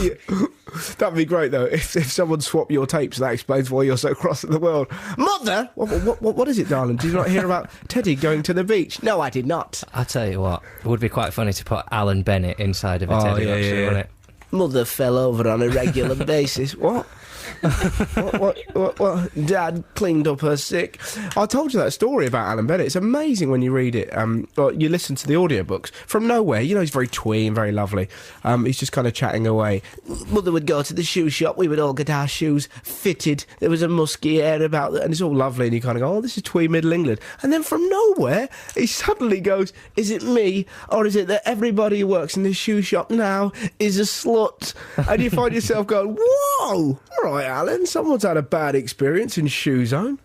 That'd be great, though, if someone swapped your tapes. That explains why you're so cross at the world. Mother! What is it, darling? Did you not hear about Teddy going to the beach? No, I did not. I'll tell you what, it would be quite funny to put Alan Bennett inside of a Teddy Ruxpin, wouldn't it? Mother fell over on a regular basis. What? What? Dad cleaned up her sick. I told you that story about Alan Bennett. It's amazing when you read it. You listen to the audiobooks from nowhere. He's very twee and very lovely. He's just kind of chatting away. Mother would go to the shoe shop. We would all get our shoes fitted. There was a musky air about it, and it's all lovely. And you kind of go, "Oh, this is twee Middle England." And then from nowhere, he suddenly goes, "Is it me, or is it that everybody who works in this shoe shop now is a slut?" And you find yourself going, "Whoa! All right, Alan, someone's had a bad experience in Shoe Zone."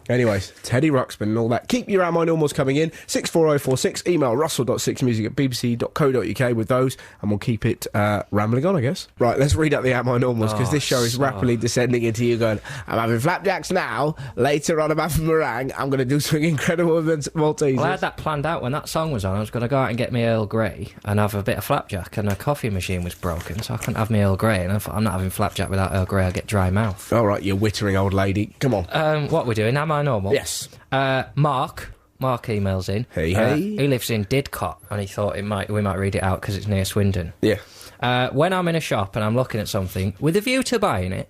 Anyways, Teddy Ruxpin and all that. Keep your Am I Normals coming in. 64046. Email russell.6music@bbc.co.uk with those, and we'll keep it rambling on, I guess. Right, let's read out the Am I Normals, because this show is rapidly descending into you going, "I'm having flapjacks now. Later on, I'm having meringue. I'm going to do something incredible with Maltesers." Well, I had that planned out when that song was on. I was going to go out and get me Earl Grey and have a bit of flapjack, and a coffee machine was broken, so I couldn't have me Earl Grey. And I thought, I'm not having flapjack without Earl Grey. I'll get dry mouth. All right, you wittering old lady. Come on. What we're doing, Am I Normal? Yes. Mark emails in. Hey. He lives in Didcot, and he thought we might read it out because it's near Swindon. Yeah. When I'm in a shop and I'm looking at something with a view to buying it,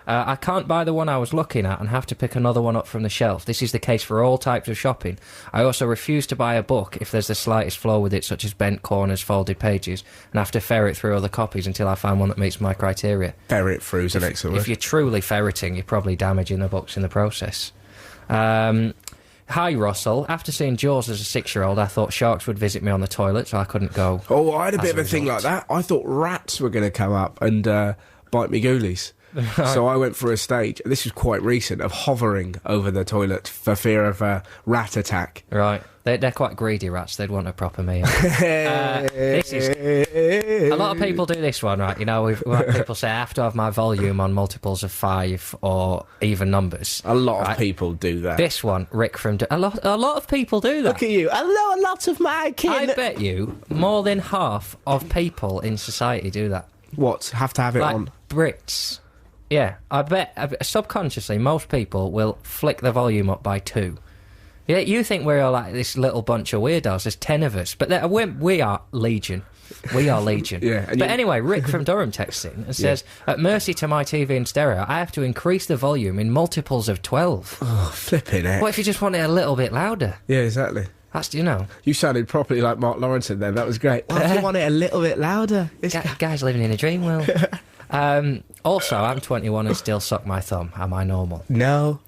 I can't buy the one I was looking at and have to pick another one up from the shelf. This is the case for all types of shopping. I also refuse to buy a book if there's the slightest flaw with it, such as bent corners, folded pages, and have to ferret through other copies until I find one that meets my criteria. Ferret through is an excellent word. If you're truly ferreting, you're probably damaging the books in the process. Hi, Russell. After seeing Jaws as a 6-year-old, I thought sharks would visit me on the toilet, so I couldn't go. Oh, I had a bit of a thing like that. I thought rats were going to come up and bite me ghoulies. So I went for a stage, this is quite recent, of hovering over the toilet for fear of a rat attack. Right. They're quite greedy rats. They'd want a proper meal. A lot of people do this one, right? You know, we've had people say I have to have my volume on multiples of 5 or even numbers. A lot of people do that. This one, Rick from... A lot of people do that. Look at you. A lot of my kin. I bet you more than half of people in society do that. What? Have to have it like on? Brits. Yeah, I bet subconsciously most people will flick the volume up by 2. Yeah, you think we're all like this little bunch of weirdos. There's 10 of us, but we are legion. We are legion. But anyway, Rick from Durham texts in and says, at mercy to my TV in stereo, I have to increase the volume in multiples of 12. Oh, flipping it. What if you just want it a little bit louder? Yeah, exactly. That's, you know. You sounded properly like Mark Lawrence then. That was great. What if you want it a little bit louder? Guy's living in a dream world. Also, I'm 21 and still suck my thumb. Am I normal? No.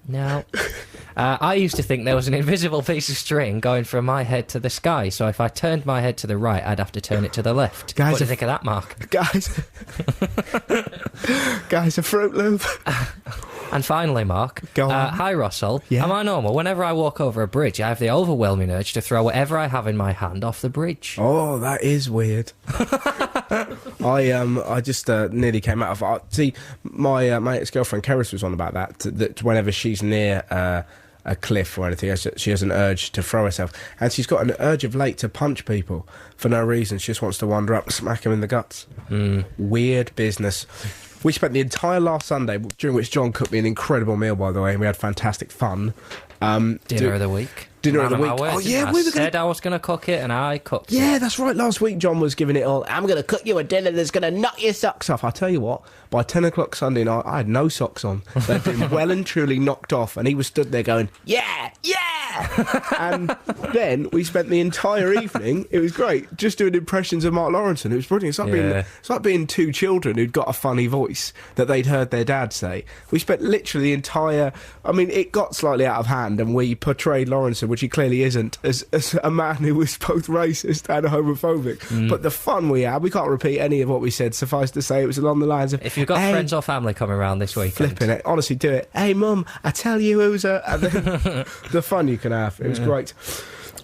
I used to think there was an invisible piece of string going from my head to the sky, so if I turned my head to the right, I'd have to turn it to the left. What do you think of that, Mark? Guys, a Fruit Loop. And finally, Mark, Go on. Hi, Russell. Yeah? Am I normal? Whenever I walk over a bridge, I have the overwhelming urge to throw whatever I have in my hand off the bridge. Oh, that is weird. I just nearly came out of... see, my ex-girlfriend, Keris, was on about that whenever she's near a cliff or anything, she has an urge to throw herself. And she's got an urge of late to punch people for no reason. She just wants to wander up and smack them in the guts. Weird business. We spent the entire last Sunday, during which John cooked me an incredible meal, by the way, and we had fantastic fun. Dinner of the week. Dinner of the week. Oh, yeah, I said I was going to cook it, and I cooked it. Yeah, that's right. Last week, John was giving it all. I'm going to cook you a dinner that's going to knock your socks off. I tell you what, by 10 o'clock Sunday night, I had no socks on. They'd been well and truly knocked off, and he was stood there going, yeah! And then we spent the entire evening, it was great, just doing impressions of Mark Lawrence. It was brilliant. It's like being two children who'd got a funny voice that they'd heard their dad say. We spent literally the entire... I mean, it got slightly out of hand, and we portrayed Lawrence, which he clearly isn't, as a man who was both racist and homophobic. But the fun we had, we can't repeat any of what we said. Suffice to say, it was along the lines of... If you've got friends or family coming around this weekend... Flipping it. Honestly, do it. Hey, Mum, I tell you who's a... And then the fun you can have. It was great.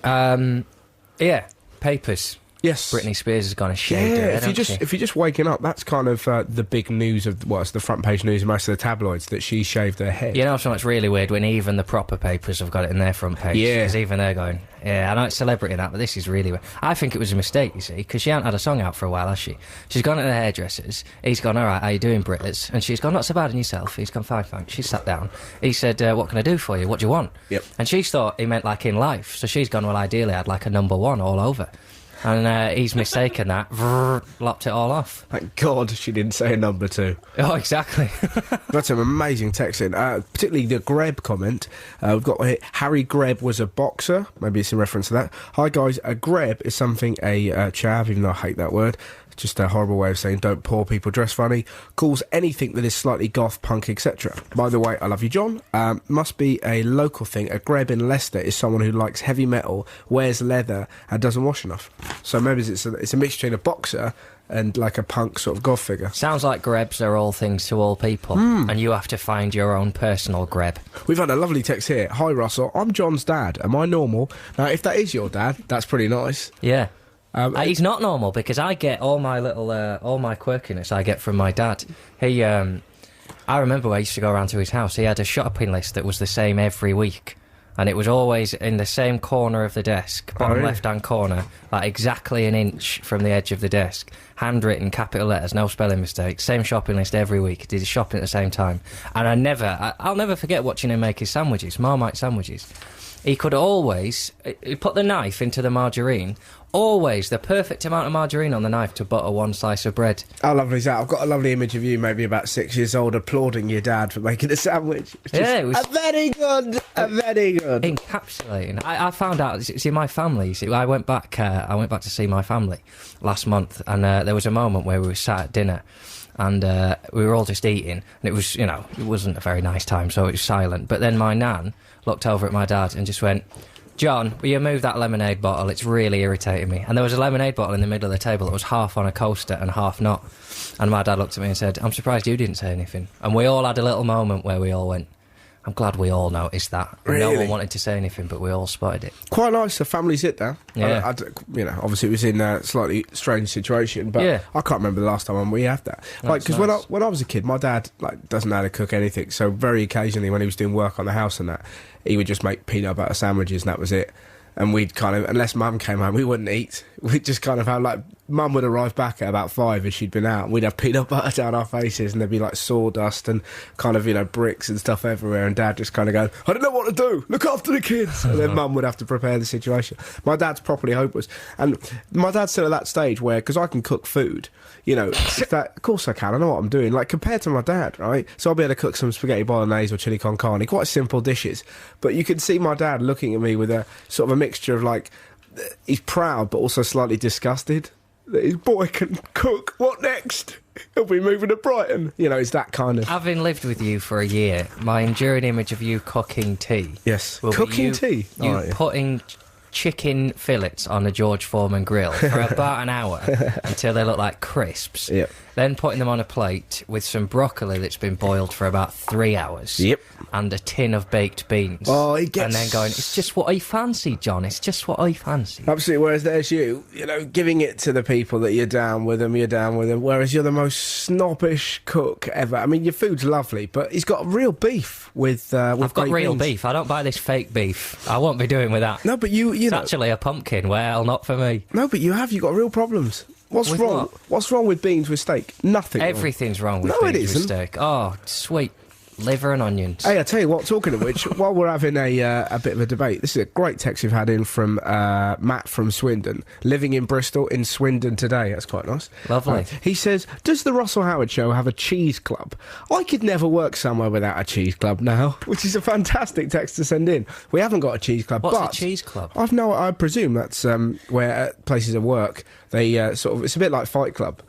Yeah, papers. Yes. Britney Spears has gone a shade. Yeah, if you're just waking up, that's kind of the big news of it's the front page news of most of the tabloids, that she shaved her head. You know something's really weird when even the proper papers have got it in their front page. Yeah. Because even they're going, yeah, I know it's celebrity and that, but this is really weird. I think it was a mistake, you see, because she hasn't had a song out for a while, has she? She's gone to the hairdressers. He's gone, all right, how you doing, Britters? And she's gone, not so bad on yourself. He's gone, fine, thanks. She sat down. He said, what can I do for you? What do you want? Yep. And she's thought he meant like in life. So she's gone, well, ideally I'd like a number 1 all over. And he's mistaken that, lopped it all off. Thank God she didn't say a number 2. Oh, exactly. That's some amazing text in, particularly the Greb comment. We've got here, Harry Greb was a boxer. Maybe it's in reference to that. Hi guys, a Greb is something a chav, even though I hate that word. Just a horrible way of saying don't poor people dress funny. Calls anything that is slightly goth, punk, etc. By the way, I love you, John. Must be a local thing. A Greb in Leicester is someone who likes heavy metal, wears leather, and doesn't wash enough. So maybe it's a mixture between a boxer and like a punk sort of goth figure. Sounds like Grebs are all things to all people, and you have to find your own personal Greb. We've had a lovely text here. Hi, Russell. I'm John's dad. Am I normal? Now, if that is your dad, that's pretty nice. Yeah. He's not normal because I get all my little, all my quirkiness I get from my dad. He, I remember when I used to go around to his house, he had a shopping list that was the same every week. And it was always in the same corner of the desk, bottom left-hand corner, like exactly an inch from the edge of the desk. Handwritten, capital letters, no spelling mistakes. Same shopping list every week. Did his shopping at the same time. And I'll never forget watching him make his sandwiches, Marmite sandwiches. he could always he put the knife into the margarine. Always the perfect amount of margarine on the knife to butter one slice of bread. How lovely is that? I've got a lovely image of you, maybe about 6 years old, applauding your dad for making a sandwich. It was very good. Very good. Encapsulating. I found out. See, my family. See, I went back to see my family last month, and there was a moment where we were sat at dinner, and we were all just eating, and it was, it wasn't a very nice time, so it was silent. But then my nan looked over at my dad and just went, "John, will you move that lemonade bottle? It's really irritating me." And there was a lemonade bottle in the middle of the table that was half on a coaster and half not. And my dad looked at me and said, "I'm surprised you didn't say anything." And we all had a little moment where we all went, I'm glad we all noticed that. Really? No one wanted to say anything, but we all spotted it. Quite nice, a family sit down. Yeah. Obviously it was in a slightly strange situation, but Yeah. I can't remember the last time we had that. Like, because nice. when I was a kid, my dad doesn't know how to cook anything, so very occasionally when he was doing work on the house and that, he would just make peanut butter sandwiches and that was it. And we'd kind of, unless Mum came home, we wouldn't eat. We'd just kind of have, Mum would arrive back at about 5 as she'd been out, and we'd have peanut butter down our faces, and there'd be, sawdust and kind of, bricks and stuff everywhere, and Dad just kind of go, "I don't know what to do, look after the kids." And then Mum would have to prepare the situation. My dad's properly hopeless. And my dad's still at that stage where, because I can cook food, of course I can, I know what I'm doing. Compared to my dad, right? So I'll be able to cook some spaghetti bolognese or chili con carne, quite simple dishes. But you can see my dad looking at me with a sort of a mixture of he's proud but also slightly disgusted that his boy can cook. What next? He'll be moving to Brighton. It's that kind of... Having lived with you for a year, my enduring image of you cooking tea... Yes. Will Cooking be tea? You putting chicken fillets on a George Foreman grill for about an hour until they look like crisps. Yep. Then putting them on a plate with some broccoli that's been boiled for about 3 hours. Yep. And a tin of baked beans. Oh, he gets... And then going, "It's just what I fancy, John. It's just what I fancy." Absolutely. Whereas there's you, giving it to the people that you're down with them. Whereas you're the most snobbish cook ever. I mean, your food's lovely, but he's got real beef with I've got real beans. beef. I don't buy this fake beef. I won't be doing with that. No, but It's actually a pumpkin. Well, not for me. No, but you've got real problems. What's With wrong? what? What's wrong with beans with steak? Nothing. Everything's wrong with No, it beans with isn't. steak. Oh, sweet liver and onions. Hey, I tell you what, talking of which, while we're having a bit of a debate, this is a great text we've had in from Matt from Swindon, living in Bristol, in Swindon today. That's quite nice. Lovely. He says, "Does the Russell Howard Show have a cheese club? I could never work somewhere without a cheese club now," which is a fantastic text to send in. We haven't got a cheese club. What's but a cheese club? I presume that's where at places of work, they it's a bit like Fight Club.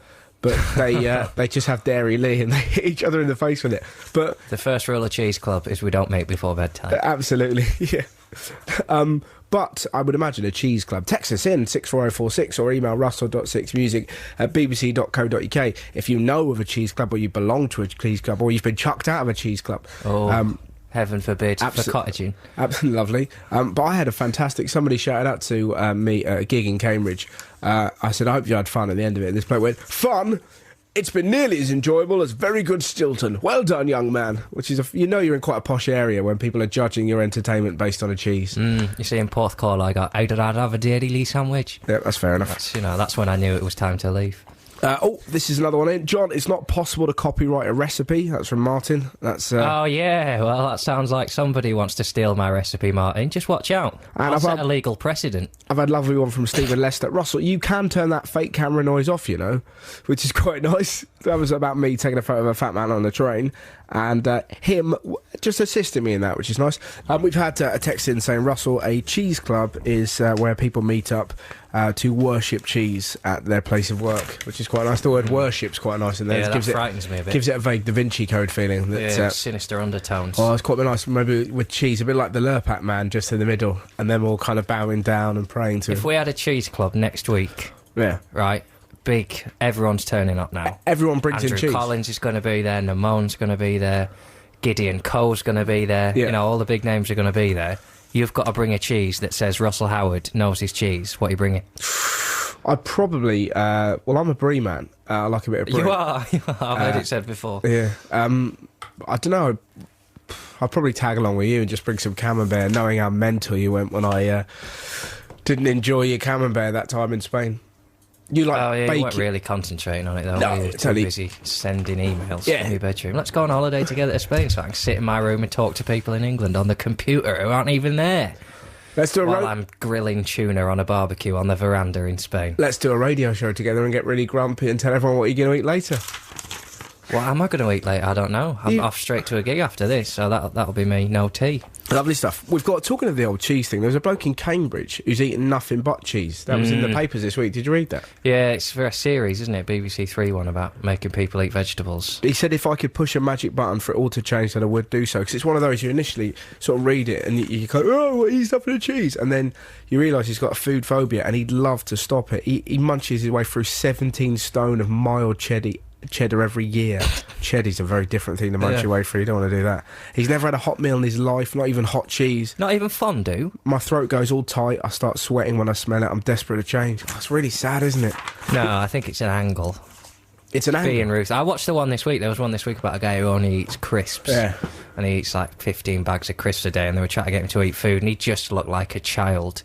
But they just have Dairy Lee and they hit each other in the face with it. But The first rule of cheese club is we don't make before bedtime. absolutely, yeah. But I would imagine a cheese club. Text us in 64046 or email russell.6music@bbc.co.uk if you know of a cheese club or you belong to a cheese club or you've been chucked out of a cheese club. Heaven forbid, for cottaging. Absolutely lovely. But I had a fantastic... Somebody shouted out to me at a gig in Cambridge. I said, "I hope you had fun" at the end of it. And this bloke went, "Fun? It's been nearly as enjoyable as very good Stilton. Well done, young man." Which is, you're in quite a posh area when people are judging your entertainment based on a cheese. You see, in Porthcawl, I got, "How did I have a Dairy Lee sandwich?" Yeah, that's fair enough. That's when I knew it was time to leave. This is another one in. "John, it's not possible to copyright a recipe." That's from Martin. That's Oh, yeah. Well, that sounds like somebody wants to steal my recipe, Martin. Just watch out. And I'll set a legal precedent. I've had a lovely one from Stephen Lester. "Russell, you can turn that fake camera noise off, which is quite nice." That was about me taking a photo of a fat man on the train, and him just assisting me in that, which is nice. We've had a text in saying, "Russell, a cheese club is where people meet up to worship cheese at their place of work," which is quite nice. The word worship's quite nice in there. Yeah, It that frightens me a bit. Gives it a vague Da Vinci Code feeling. That, sinister undertones. Oh, it's quite nice. Maybe with cheese, a bit like the Lurpak man, just in the middle, and them all kind of bowing down and praying to him. If we had a cheese club next week, yeah, right, big, everyone's turning up now. Everyone brings Andrew in cheese. Collins is going to be there, Namone's going to be there, Gideon Coe's going to be there, Yeah. all the big names are going to be there. You've got to bring a cheese that says Russell Howard knows his cheese. What are you bringing? I'd probably... I'm a brie man. I like a bit of brie. You are. I've heard it said before. Yeah. I don't know. I'd probably tag along with you and just bring some camembert, knowing how mental you went when I didn't enjoy your camembert that time in Spain. You you weren't really concentrating on it though. No, were you? totally. Too busy sending emails Yeah. from your bedroom. Let's go on holiday together to Spain so I can sit in my room and talk to people in England on the computer who aren't even there. Let's do while I'm grilling tuna on a barbecue on the veranda in Spain. Let's do a radio show together and get really grumpy and tell everyone what you're going to eat later. What am I going to eat later? I don't know. I'm off straight to a gig after this, so that'll be me, no tea. Lovely stuff. We've got, talking of the old cheese thing, there was a bloke in Cambridge who's eating nothing but cheese. That was in the papers this week. Did you read that? Yeah, it's for a series, isn't it? BBC Three one about making people eat vegetables. He said if I could push a magic button for it all to change, that I would do so. Because it's one of those, you initially sort of read it and you go, oh, what, he's nothing but cheese. And then you realise he's got a food phobia and he'd love to stop it. He munches his way through 17 stone of mild cheddar every year. Cheddar's a very different thing to munch your way through. You don't want to do that. He's never had a hot meal in his life, not even hot cheese. Not even fondue? My throat goes all tight. I start sweating when I smell it. I'm desperate to change. That's really sad, isn't it? No, I think it's an angle. It's an angle. Being Ruth. I watched the one this week. There was one this week about a guy who only eats crisps. Yeah. And he eats like 15 bags of crisps a day, and they were trying to get him to eat food, and he just looked like a child.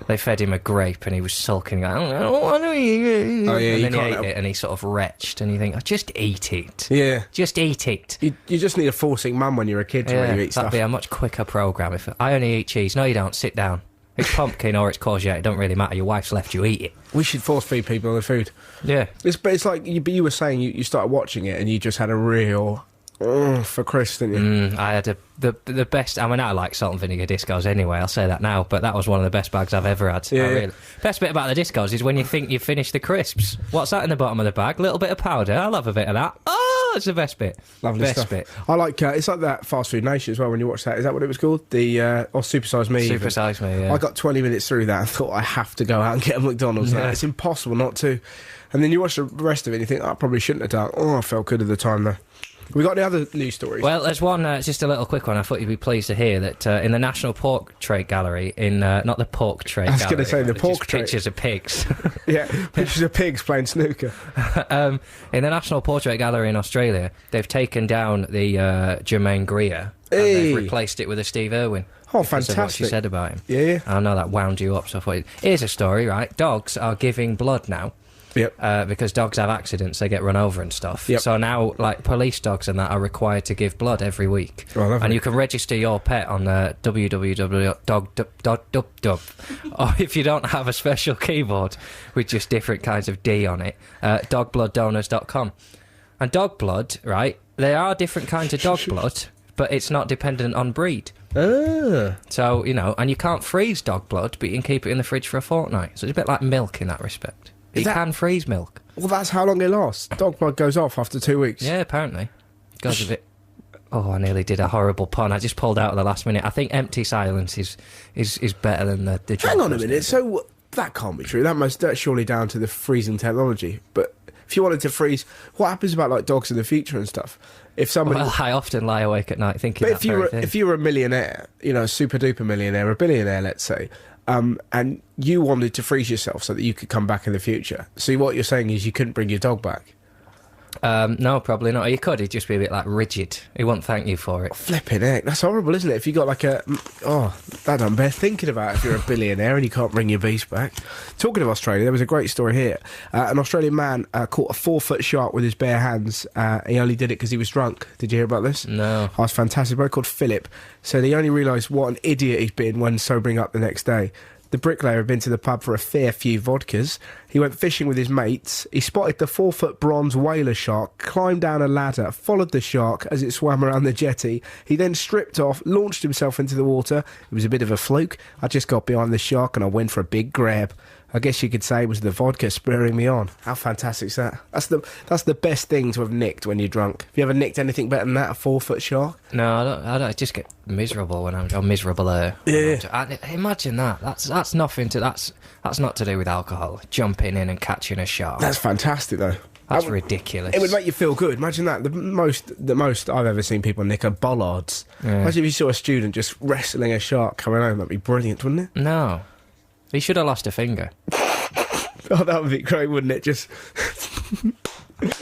They fed him a grape and he was sulking, going, I don't want to eat it. Oh, yeah, and then he ate it and he sort of retched, and you think, oh, just eat it. Yeah. Just eat it. You just need a forcing mum when you're a kid to let you eat stuff. That'd be a much quicker programme. If I only eat cheese. No, you don't. Sit down. It's pumpkin or it's courgette. It don't really matter. Your wife's left you, eat it. We should force feed people on the food. Yeah. It's like you were saying you started watching it and you just had a real... for Chris, didn't you? I had the best. I mean, I like salt and vinegar discos anyway. I'll say that now. But that was one of the best bags I've ever had. Yeah. Best bit about the discos is when you think you've finished the crisps. What's that in the bottom of the bag? Little bit of powder. I love a bit of that. Oh, it's the best bit. Lovely best stuff. Bit. I like. It's like that Fast Food Nation as well. When you watch that, is that what it was called? The or Super Size Me. Super Size Me. Yeah. I got 20 minutes through that and thought I have to go out and get a McDonald's. Now. It's impossible not to. And then you watch the rest of it and you think, I probably shouldn't have done. Oh, I felt good at the time though. We got any other news stories? Well, there's one, just a little quick one. I thought you'd be pleased to hear that in the National Portrait Gallery, not the Portrait Gallery. I was going to say the Portrait. Pictures of pigs. Yeah, pictures of pigs playing snooker. In the National Portrait Gallery in Australia, they've taken down the Jermaine Greer and they've replaced it with a Steve Irwin. Oh, fantastic. What she said about him. Yeah. I know that wound you up, so I thought, here's a story, right? Dogs are giving blood now. Yep. Because dogs have accidents, they get run over and stuff. Yep. So now, like, police dogs and that are required to give blood every week. Oh, lovely. And you can register your pet on www.dog.dub. Or if you don't have a special keyboard with just different kinds of D on it, dogbloodDonors.com. And dog blood, right, there are different kinds of dog blood, but it's not dependent on breed. So, you know, and you can't freeze dog blood, but you can keep it in the fridge for a fortnight. So it's a bit like milk in that respect. You can freeze milk. Well, that's how long it lasts. Dog blood goes off after 2 weeks. Yeah, apparently. Goes a bit... Oh, I nearly did a horrible pun. I just pulled out at the last minute. I think empty silence is better than the Hang on a minute. So that can't be true. That's surely down to the freezing technology. But if you wanted to freeze, what happens about like dogs in the future and stuff? If somebody... Well, I often lie awake at night thinking that very thing. If you were a millionaire, you know, a super duper millionaire, a billionaire, let's say, and you wanted to freeze yourself so that you could come back in the future. So what you're saying is you couldn't bring your dog back? No, probably not. You could. He'd just be a bit like rigid. He wouldn't thank you for it. Oh, flipping heck. That's horrible, isn't it? If you got like a... Oh, that don't bear thinking about if you're a billionaire and you can't bring your beast back. Talking of Australia, there was a great story here. An Australian man caught a 4-foot shark with his bare hands. He only did it because he was drunk. Did you hear about this? No. Oh, it's fantastic. A boy called Philip said he only realised what an idiot he'd been when sobering up the next day. The bricklayer had been to the pub for a fair few vodkas. He went fishing with his mates. He spotted the 4-foot bronze whaler shark, climbed down a ladder, followed the shark as it swam around the jetty. He then stripped off, launched himself into the water. It was a bit of a fluke. I just got behind the shark and I went for a big grab. I guess you could say it was the vodka spurring me on. How fantastic is that? That's the best thing to have nicked when you're drunk. Have you ever nicked anything better than that, a 4-foot shark? No, I don't. I just get miserable when I'm miserable. Yeah. Imagine that. That's nothing to. That's not to do with alcohol. Jumping in and catching a shark. That's fantastic, though. That's ridiculous. It would make you feel good. Imagine that. The most I've ever seen people nick are bollards. Yeah. Imagine if you saw a student just wrestling a shark coming home. That'd be brilliant, wouldn't it? No. He should have lost a finger. Oh, that would be great, wouldn't it? Just...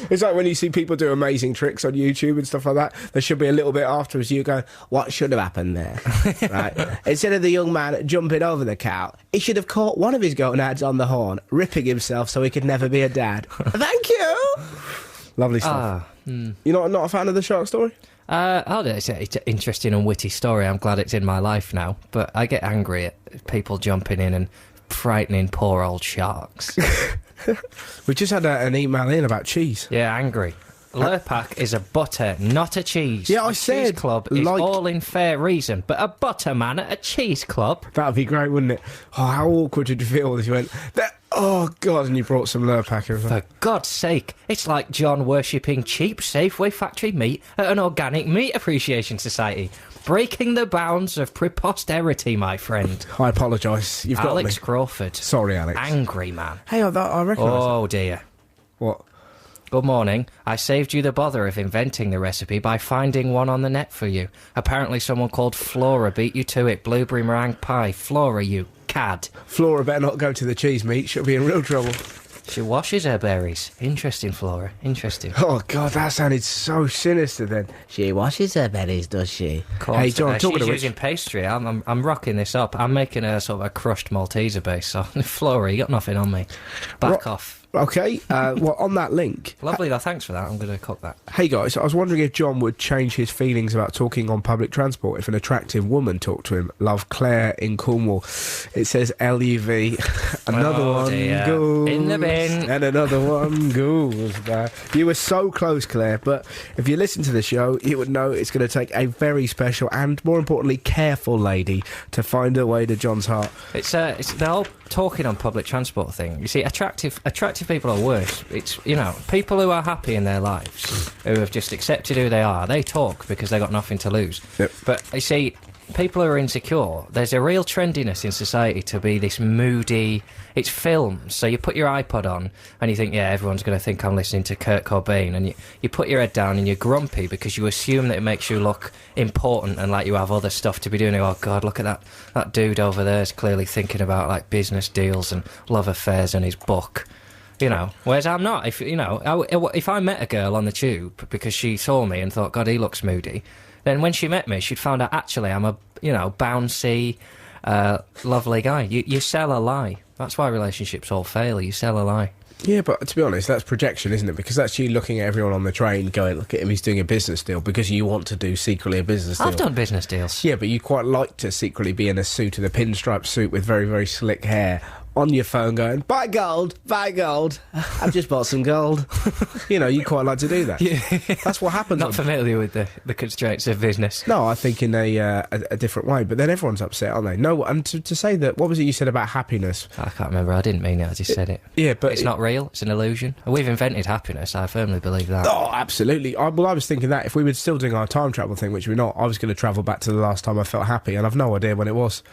It's like when you see people do amazing tricks on YouTube and stuff like that. There should be a little bit afterwards. You go, what should have happened there? Right? Instead of the young man jumping over the cow, he should have caught one of his gonads on the horn, ripping himself so he could never be a dad. Thank you. Lovely stuff. You're not a fan of the shark story? It's an interesting and witty story. I'm glad it's in my life now. But I get angry at people jumping in and frightening poor old sharks. We just had an email in about cheese. Yeah, angry. Lurpak is a butter, not a cheese. Yeah, I a said. Cheese club is all in fair reason, but a butter man at a cheese club? That'd be great, wouldn't it? Oh, how awkward did you feel as you went, oh, God, and you brought some Lurpak over. For God's sake, it's like John worshipping cheap Safeway factory meat at an organic meat appreciation society. Breaking the bounds of preposterity, my friend. I apologise. You've got Alex me. Crawford. Sorry, Alex. Angry man. Hey, I recognise Oh, dear. What? Good morning. I saved you the bother of inventing the recipe by finding one on the net for you. Apparently someone called Flora beat you to it. Blueberry meringue pie. Flora, you cad. Flora better not go to the cheese meat. She'll be in real trouble. She washes her berries. Interesting, Flora. Interesting. Oh, God, that sounded so sinister then. She washes her berries, does she? Hey, John, talking she's of which... using pastry. I'm rocking this up. I'm making a sort of a crushed Malteser base. So, Flora, you got nothing on me. Back off. Okay, well, on that link... Lovely, though. Thanks for that. I'm going to cook that. Hey, guys, I was wondering if John would change his feelings about talking on public transport if an attractive woman talked to him. Love, Claire in Cornwall. It says LUV. Another one goes... In the bin. And another one goes by. You were so close, Claire, but if you listen to the show, you would know it's going to take a very special and, more importantly, careful lady to find her way to John's heart. It's the whole talking on public transport thing. You see, attractive people are worse. It's, people who are happy in their lives, who have just accepted who they are, they talk because they've got nothing to lose. Yep. But, you see, people who are insecure, there's a real trendiness in society to be this moody... It's films, so you put your iPod on and you think, yeah, everyone's going to think I'm listening to Kurt Cobain, and you put your head down and you're grumpy because you assume that it makes you look important and like you have other stuff to be doing. Oh, God, look at that dude over there is clearly thinking about, like, business deals and love affairs and his book. Whereas I'm not. If I met a girl on the tube because she saw me and thought, God, he looks moody, then when she met me, she'd found out, actually, I'm a, bouncy, lovely guy. You sell a lie. That's why relationships all fail. You sell a lie. Yeah, but to be honest, that's projection, isn't it? Because that's you looking at everyone on the train going, look at him, he's doing a business deal, because you want to do secretly a business deal. I've done business deals. Yeah, but you quite like to secretly be in a suit, in a pinstripe suit with very, very slick hair, on your phone going, buy gold, I've just bought some gold. You quite like to do that. Yeah. That's what happens. Not familiar with the constraints of business. No, I think in a different way, but then everyone's upset, aren't they? No, and to say that, what was it you said about happiness? I can't remember, I didn't mean it, I just said it. Yeah, but... It's not real, it's an illusion. We've invented happiness, I firmly believe that. Oh, absolutely. I was thinking that if we were still doing our time travel thing, which we're not, I was going to travel back to the last time I felt happy, and I've no idea when it was.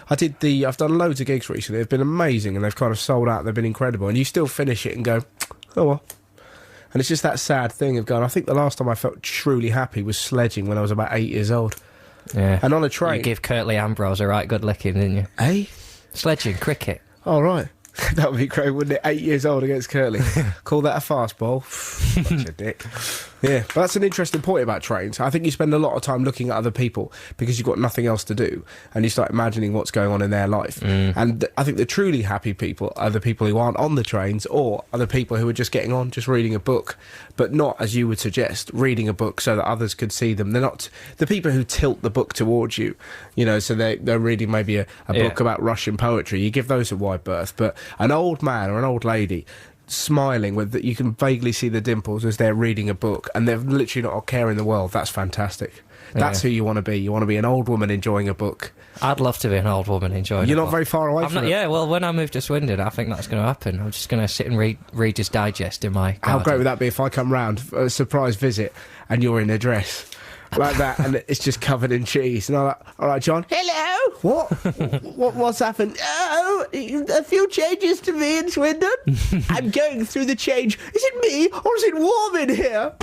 I've done loads of gigs recently. They've been amazing, and they've kind of sold out. They've been incredible, and you still finish it and go, oh well. And it's just that sad thing of going, I think the last time I felt truly happy was sledging when I was about 8 years old. Yeah. And on a train. You give Curtly Ambrose a right good licking, didn't you? Eh? Sledging, cricket. Oh, right. That would be great, wouldn't it? 8 years old against Curtly. Call that a fastball. Such a dick. Yeah, but that's an interesting point about trains. I think you spend a lot of time looking at other people because you've got nothing else to do, and you start imagining what's going on in their life. And I think the truly happy people are the people who aren't on the trains, or are the people who are just getting on, just reading a book, but not, as you would suggest, reading a book so that others could see them. They're not the people who tilt the book towards you, so they're reading maybe a book about Russian poetry. You give those a wide berth, but an old man or an old lady smiling with that, you can vaguely see the dimples as they're reading a book, and they've literally not a care in the world. That's fantastic. That's who you want to be. You want to be an old woman enjoying a book. I'd love to be an old woman enjoying You're a not book. very far away from it. Yeah, well, when I move to Swindon, I think that's going to happen. I'm just going to sit and read Reader's Digest in my garden. How great would that be if I come round for a surprise visit and you're in a dress like that and it's just covered in cheese, and I'm like, all right, John. Hello? What's happened? Oh, a few changes to me in Swindon. I'm going through the change. Is it me or is it warm in here?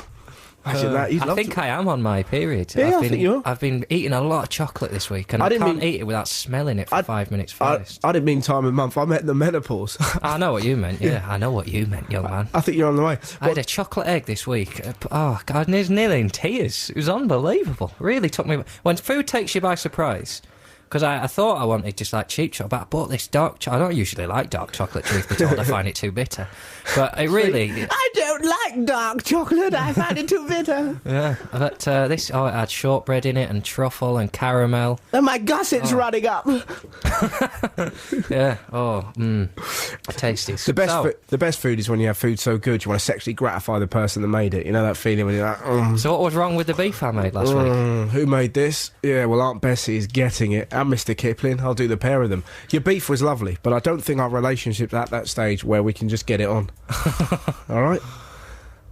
I think I am on my period. Yeah, I think you are. I've been eating a lot of chocolate this week, and I can't eat it without smelling it for 5 minutes first. I didn't mean time of month. I meant the menopause. I know what you meant, yeah. I know what you meant, young man. I think you're on the way. I had a chocolate egg this week. Oh, God, I was nearly in tears. It was unbelievable. Really took me... When food takes you by surprise... Because I thought I wanted just like cheap chocolate, but I bought this dark chocolate. I don't usually like dark chocolate, truth be told. I find it too bitter. But it really... I don't like like dark chocolate. I find it too bitter. Yeah, but it had shortbread in it and truffle and caramel. And my gusset's running up. Yeah. Tasty. The best food is when you have food so good you want to sexually gratify the person that made it. You know that feeling when you're like, So what was wrong with the beef I made last week? Who made this? Yeah, well, Aunt Bessie is getting it. And Mr. Kipling. I'll do the pair of them. Your beef was lovely, but I don't think our relationship's at that stage where we can just get it on. All right?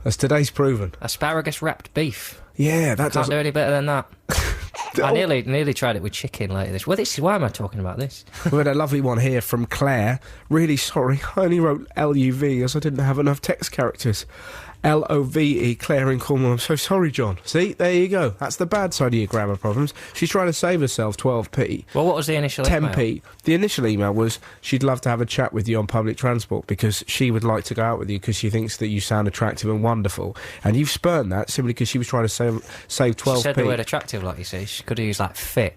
As today's proven. Asparagus wrapped beef. Yeah, that Can't do any better than that. I nearly tried it with chicken later this. Well, why am I talking about this? We had a lovely one here from Claire. Really sorry, I only wrote LUV as I didn't have enough text characters. LOVE, Claire in Cornwall. I'm so sorry, John. See, there you go. That's the bad side of your grammar problems. She's trying to save herself 12p. Well, what was the initial 10p. email? The initial email was she'd love to have a chat with you on public transport because she would like to go out with you because she thinks that you sound attractive and wonderful. And you've spurned that simply because she was trying to save 12p. She said the word attractive, like you say. She could have used, like, fit.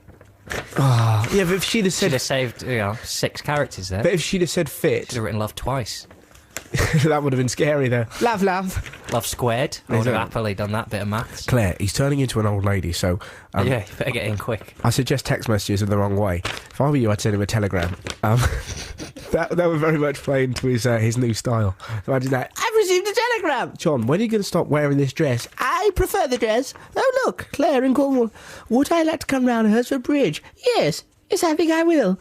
Yeah, but if she'd have said... She'd have saved, 6 characters there. But if she'd have said fit... She'd have written love twice. That would have been scary there. Love. Love squared. I would have happily done that bit of maths. Claire, he's turning into an old lady, so... yeah, you better get in quick. I suggest text messages in the wrong way. If I were you, I'd send him a telegram. That would very much play into his new style. Imagine that. I've received a telegram. John, when are you going to stop wearing this dress? I prefer the dress. Oh, look, Claire in Cornwall. Would I like to come round Hertford Bridge? Yes, I think I will.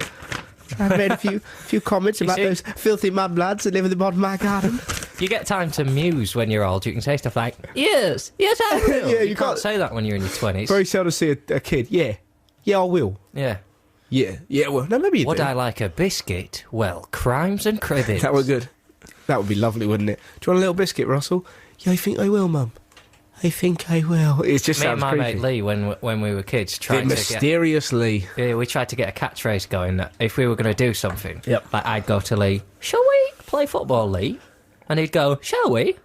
I've made a few comments about those filthy mudbloods that live in the bottom of my garden. You get time to muse when you're old. You can say stuff like, yes, I will. Yeah, you can't say that when you're in your 20s. Very seldom see a kid. Yeah, I will. Yeah. Yeah, well, no, maybe you Would do. I like a biscuit? Well, crimes and cribbage. That would be good. That would be lovely, wouldn't it? Do you want a little biscuit, Russell? Yeah, I think I will, Mum. I think I will. It just sounds creepy. Me and my mate Lee, when we were kids, tried mysteriously. Yeah, we tried to get a catchphrase going that if we were going to do something, Yep. like I'd go to Lee, shall we play football, Lee? And he'd go, shall we?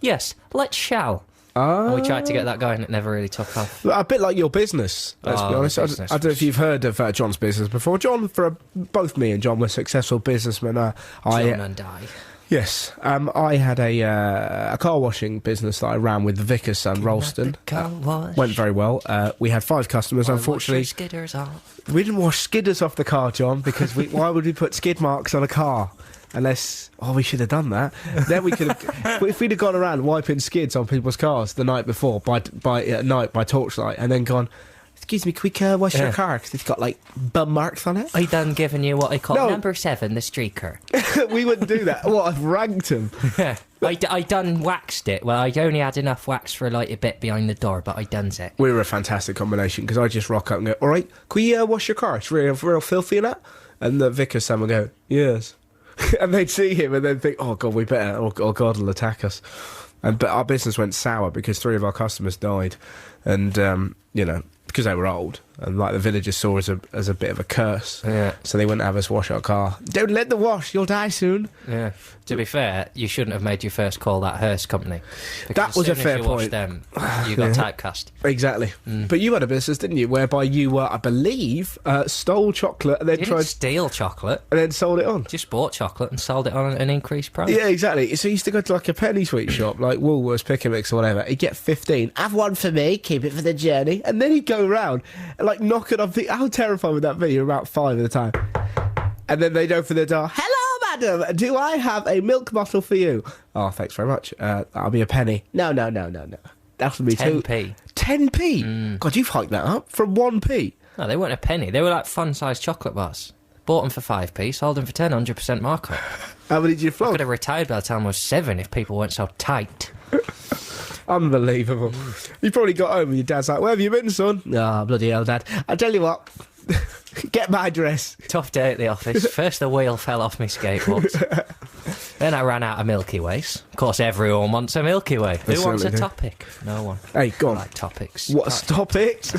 Yes, let's shall. And we tried to get that going, it never really took off. A bit like your business, let's be honest. I don't know if you've heard of John's business before. John, both me and John were successful businessmen. John and I. Yes, I had a car washing business that I ran with the vicar's son, Ralston. Car wash. Went very well. We had 5 customers. Unfortunately, wash your skidders off. We didn't wash skidders off the car, John, because why would we put skid marks on a car? Unless, we should have done that. Then we could have, if we'd have gone around wiping skids on people's cars the night before at night by torchlight, and then gone, excuse me, can we wash your car? Because it's got, like, bum marks on it. I done giving you what I call number 7, the streaker. We wouldn't do that. I've ranked him. Yeah. I done waxed it. Well, I only had enough wax for like a bit behind the door, but I done it. We were a fantastic combination, because I just rock up and go, all right, can we wash your car? It's real filthy and that. And the vicar's son would go, yes. And they'd see him and they'd think, oh, God, we better, or God will attack us. But our business went sour because 3 of our customers died. And, because they were old, and like the villagers saw us as a bit of a curse. Yeah. So they wouldn't have us wash our car. Don't let them wash, you'll die soon. Yeah. To be fair, you shouldn't have made your first call that hearse company. That was a fair point. Washed them, you got typecast. Exactly. But you had a business, didn't you, whereby you, I believe, stole chocolate and then Didn't steal chocolate. And then sold it on. Just bought chocolate and sold it on an increased price. Yeah, exactly. So you used to go to like a penny sweet shop, like Woolworths, Pick and Mix or whatever. He'd get 15. Have one for me, keep it for the journey. And then he'd go around and like knock it off. How terrifying would that be? You're about 5 at the time. And then they'd open the door. Hello, madam. Do I have a milk bottle for you? Oh, thanks very much. That'll be a penny. No. That'll be 10p. 10p? God, you've hiked that up from 1p. No, they weren't a penny. They were like fun-sized chocolate bars. Bought them for 5p, sold them for 10, 100% markup. How many did you flog? I could have retired by the time I was 7 if people weren't so tight. Unbelievable. You probably got home and your dad's like, where have you been, son? Oh, bloody hell, Dad. I tell you what, get my dress. Tough day at the office. First the wheel fell off my skateboard. Then I ran out of Milky Ways. Of course, everyone wants a Milky Way. Who wants a topic? No one. Hey, go on. I like topics. What's topics?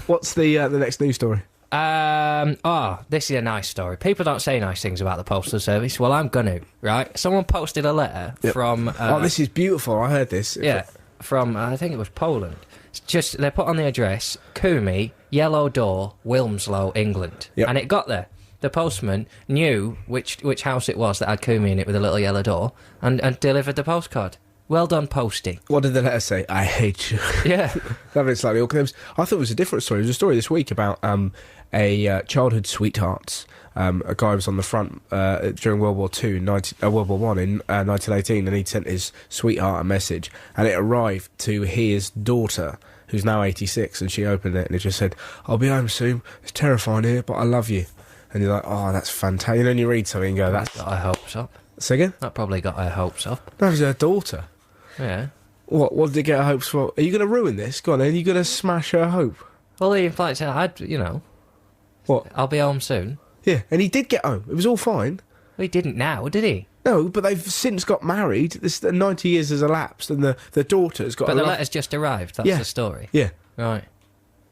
What's the next news story? This is a nice story. People don't say nice things about the postal service. Well, I'm gonna, right? Someone posted a letter from... this is beautiful. I heard this. Yeah, from, I think it was Poland. It's just, they put on the address, Coombe, Yellow Door, Wilmslow, England. Yep. And it got there. The postman knew which house it was that had Coombe in it with a little yellow door and delivered the postcard. Well done, Posty. What did the letter say? I hate you. Yeah. That was slightly awkward. I thought it was a different story. There was a story this week about a childhood sweethearts. A guy was on the front during World War World War One in 1918, and he sent his sweetheart a message, and it arrived to his daughter, who's now 86, and she opened it, and it just said, "I'll be home soon. It's terrifying here, but I love you." And you're like, "Oh, that's fantastic." You know, and you read something and go, "That's..." Got her hopes up. Say again? That probably got her hopes up. That was her daughter. Yeah. What did it get her hopes for? Are you going to ruin this? Go on, then. Are you going to smash her hope? Well, he implied, What? I'll be home soon. Yeah, and he did get home. It was all fine. Well, he didn't now, did he? No, but they've since got married. This 90 years has elapsed, and the daughter's got... But the letter's just arrived, that's the story. Yeah. Right.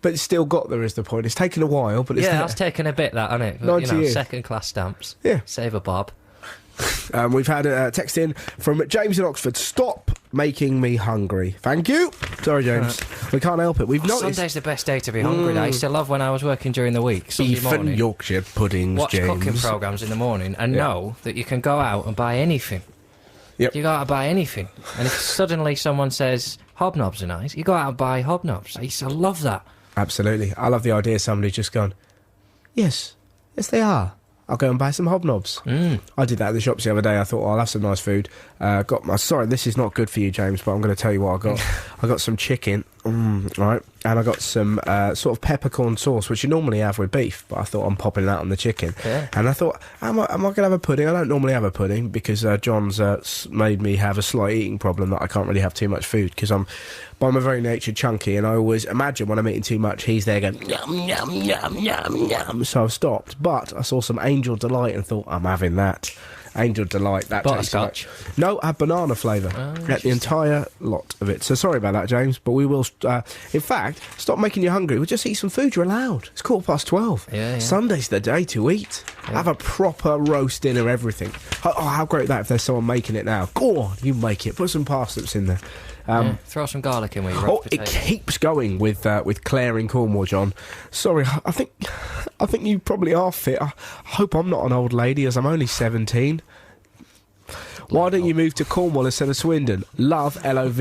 But it's still got there, is the point. It's taken a while, but it's... Yeah, that's taken a bit, that, hasn't it? 90 years. Second-class stamps. Yeah. Save a bob. We've had a text in from James in Oxford. Stop making me hungry. Thank you. Sorry, James. We can't help it. We've noticed... Sunday's the best day to be hungry. I used to love when I was working during the week. Sunday Beef morning, and Yorkshire puddings, watch James. cooking programmes in the morning and know that you can go out and buy anything. Yep. You go out and buy anything. And if suddenly someone says, hobnobs are nice, you go out and buy hobnobs. I used to love that. Absolutely. I love the idea of somebody just gone, yes, they are. I'll go and buy some hobnobs. I did that at the shops the other day. I thought, I'll have some nice food. Sorry, this is not good for you, James, but I'm going to tell you what I got. I got some chicken, right, and I got some sort of peppercorn sauce, which you normally have with beef, but I thought I'm popping that on the chicken. Yeah. And I thought, am I going to have a pudding? I don't normally have a pudding because John's made me have a slight eating problem that I can't really have too much food because I'm a very nature chunky, and I always imagine when I'm eating too much, he's there going, yum, yum, yum, yum, yum. So I've stopped, but I saw some Angel Delight and thought, I'm having that. Angel Delight, that tastes like... No, I had banana flavour. Get the entire lot of it. So sorry about that, James, but we will... in fact, stop making you hungry. We'll just eat some food. You're allowed. It's 12:15. Yeah. Sunday's the day to eat. Yeah. Have a proper roast dinner, everything. Oh, how great that if there's someone making it now. Go on, you make it. Put some parsnips in there. Throw some garlic in with your roast potatoes. It keeps going with Claire in Cornwall, John. Sorry, I think you probably are fit. I hope I'm not an old lady, as I'm only 17. Why don't you move to Cornwall instead of Swindon? Love, Love,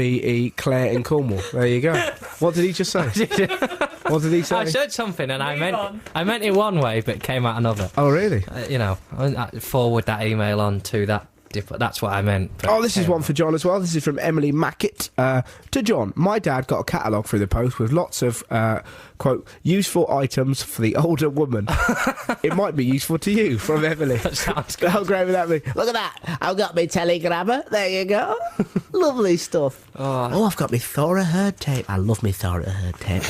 Claire in Cornwall. There you go. What did he just say? What did he say? I said something and I meant it one way, but it came out another. Oh, really? I forward that email on to that. That's what I meant. This is one for John as well. This is from Emily Mackett. To John, my dad got a catalogue through the post with lots of, quote, useful items for the older woman. It might be useful to you, from Emily. That sounds good. How great would that be? Look at that. I've got my telegrammer. There you go. Lovely stuff. Oh, I've got my Thora Herd tape. I love my Thora Herd tape.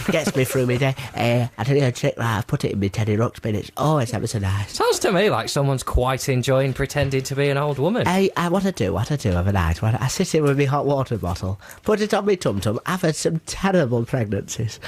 Gets me through my day. I tell you a trick, right? I've put it in my Teddy Ruxpin. It's always ever so nice. Sounds to me like someone's quite enjoying pretending to be an old woman. What I do of a night, I sit here with my hot water bottle, put it on my tum-tum. I've had some terrible pregnancies.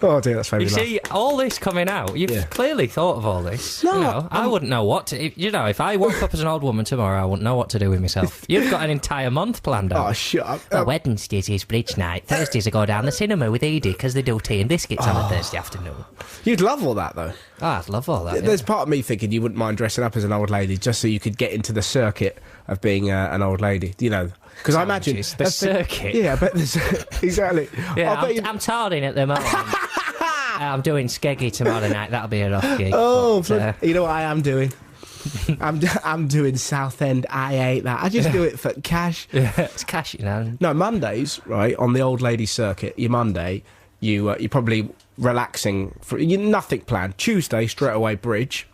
Oh dear, that's very You see, all this coming out, you've clearly thought of all this. No, I wouldn't know what to... If I woke up as an old woman tomorrow, I wouldn't know what to do with myself. You've got an entire month planned out. Oh, shut up. Wednesdays is bridge night. Thursdays I go down the cinema with Edie because they do tea and biscuits on a Thursday afternoon. You'd love all that, though. Oh, I'd love all that. There's part of me thinking you wouldn't mind dressing up as an old lady just so you could get into the circuit of being an old lady, because I imagine... The circuit? Yeah, I bet there's... Exactly. Yeah, I'm touring at the moment. I'm doing Skeggy tomorrow night. That'll be a rough gig. You know what I am doing? I'm doing Southend. I hate that. I just do it for cash. Yeah, it's cash, No, Mondays, right, on the old lady circuit, your Monday, you're probably relaxing. You're nothing planned. Tuesday, straight away, bridge.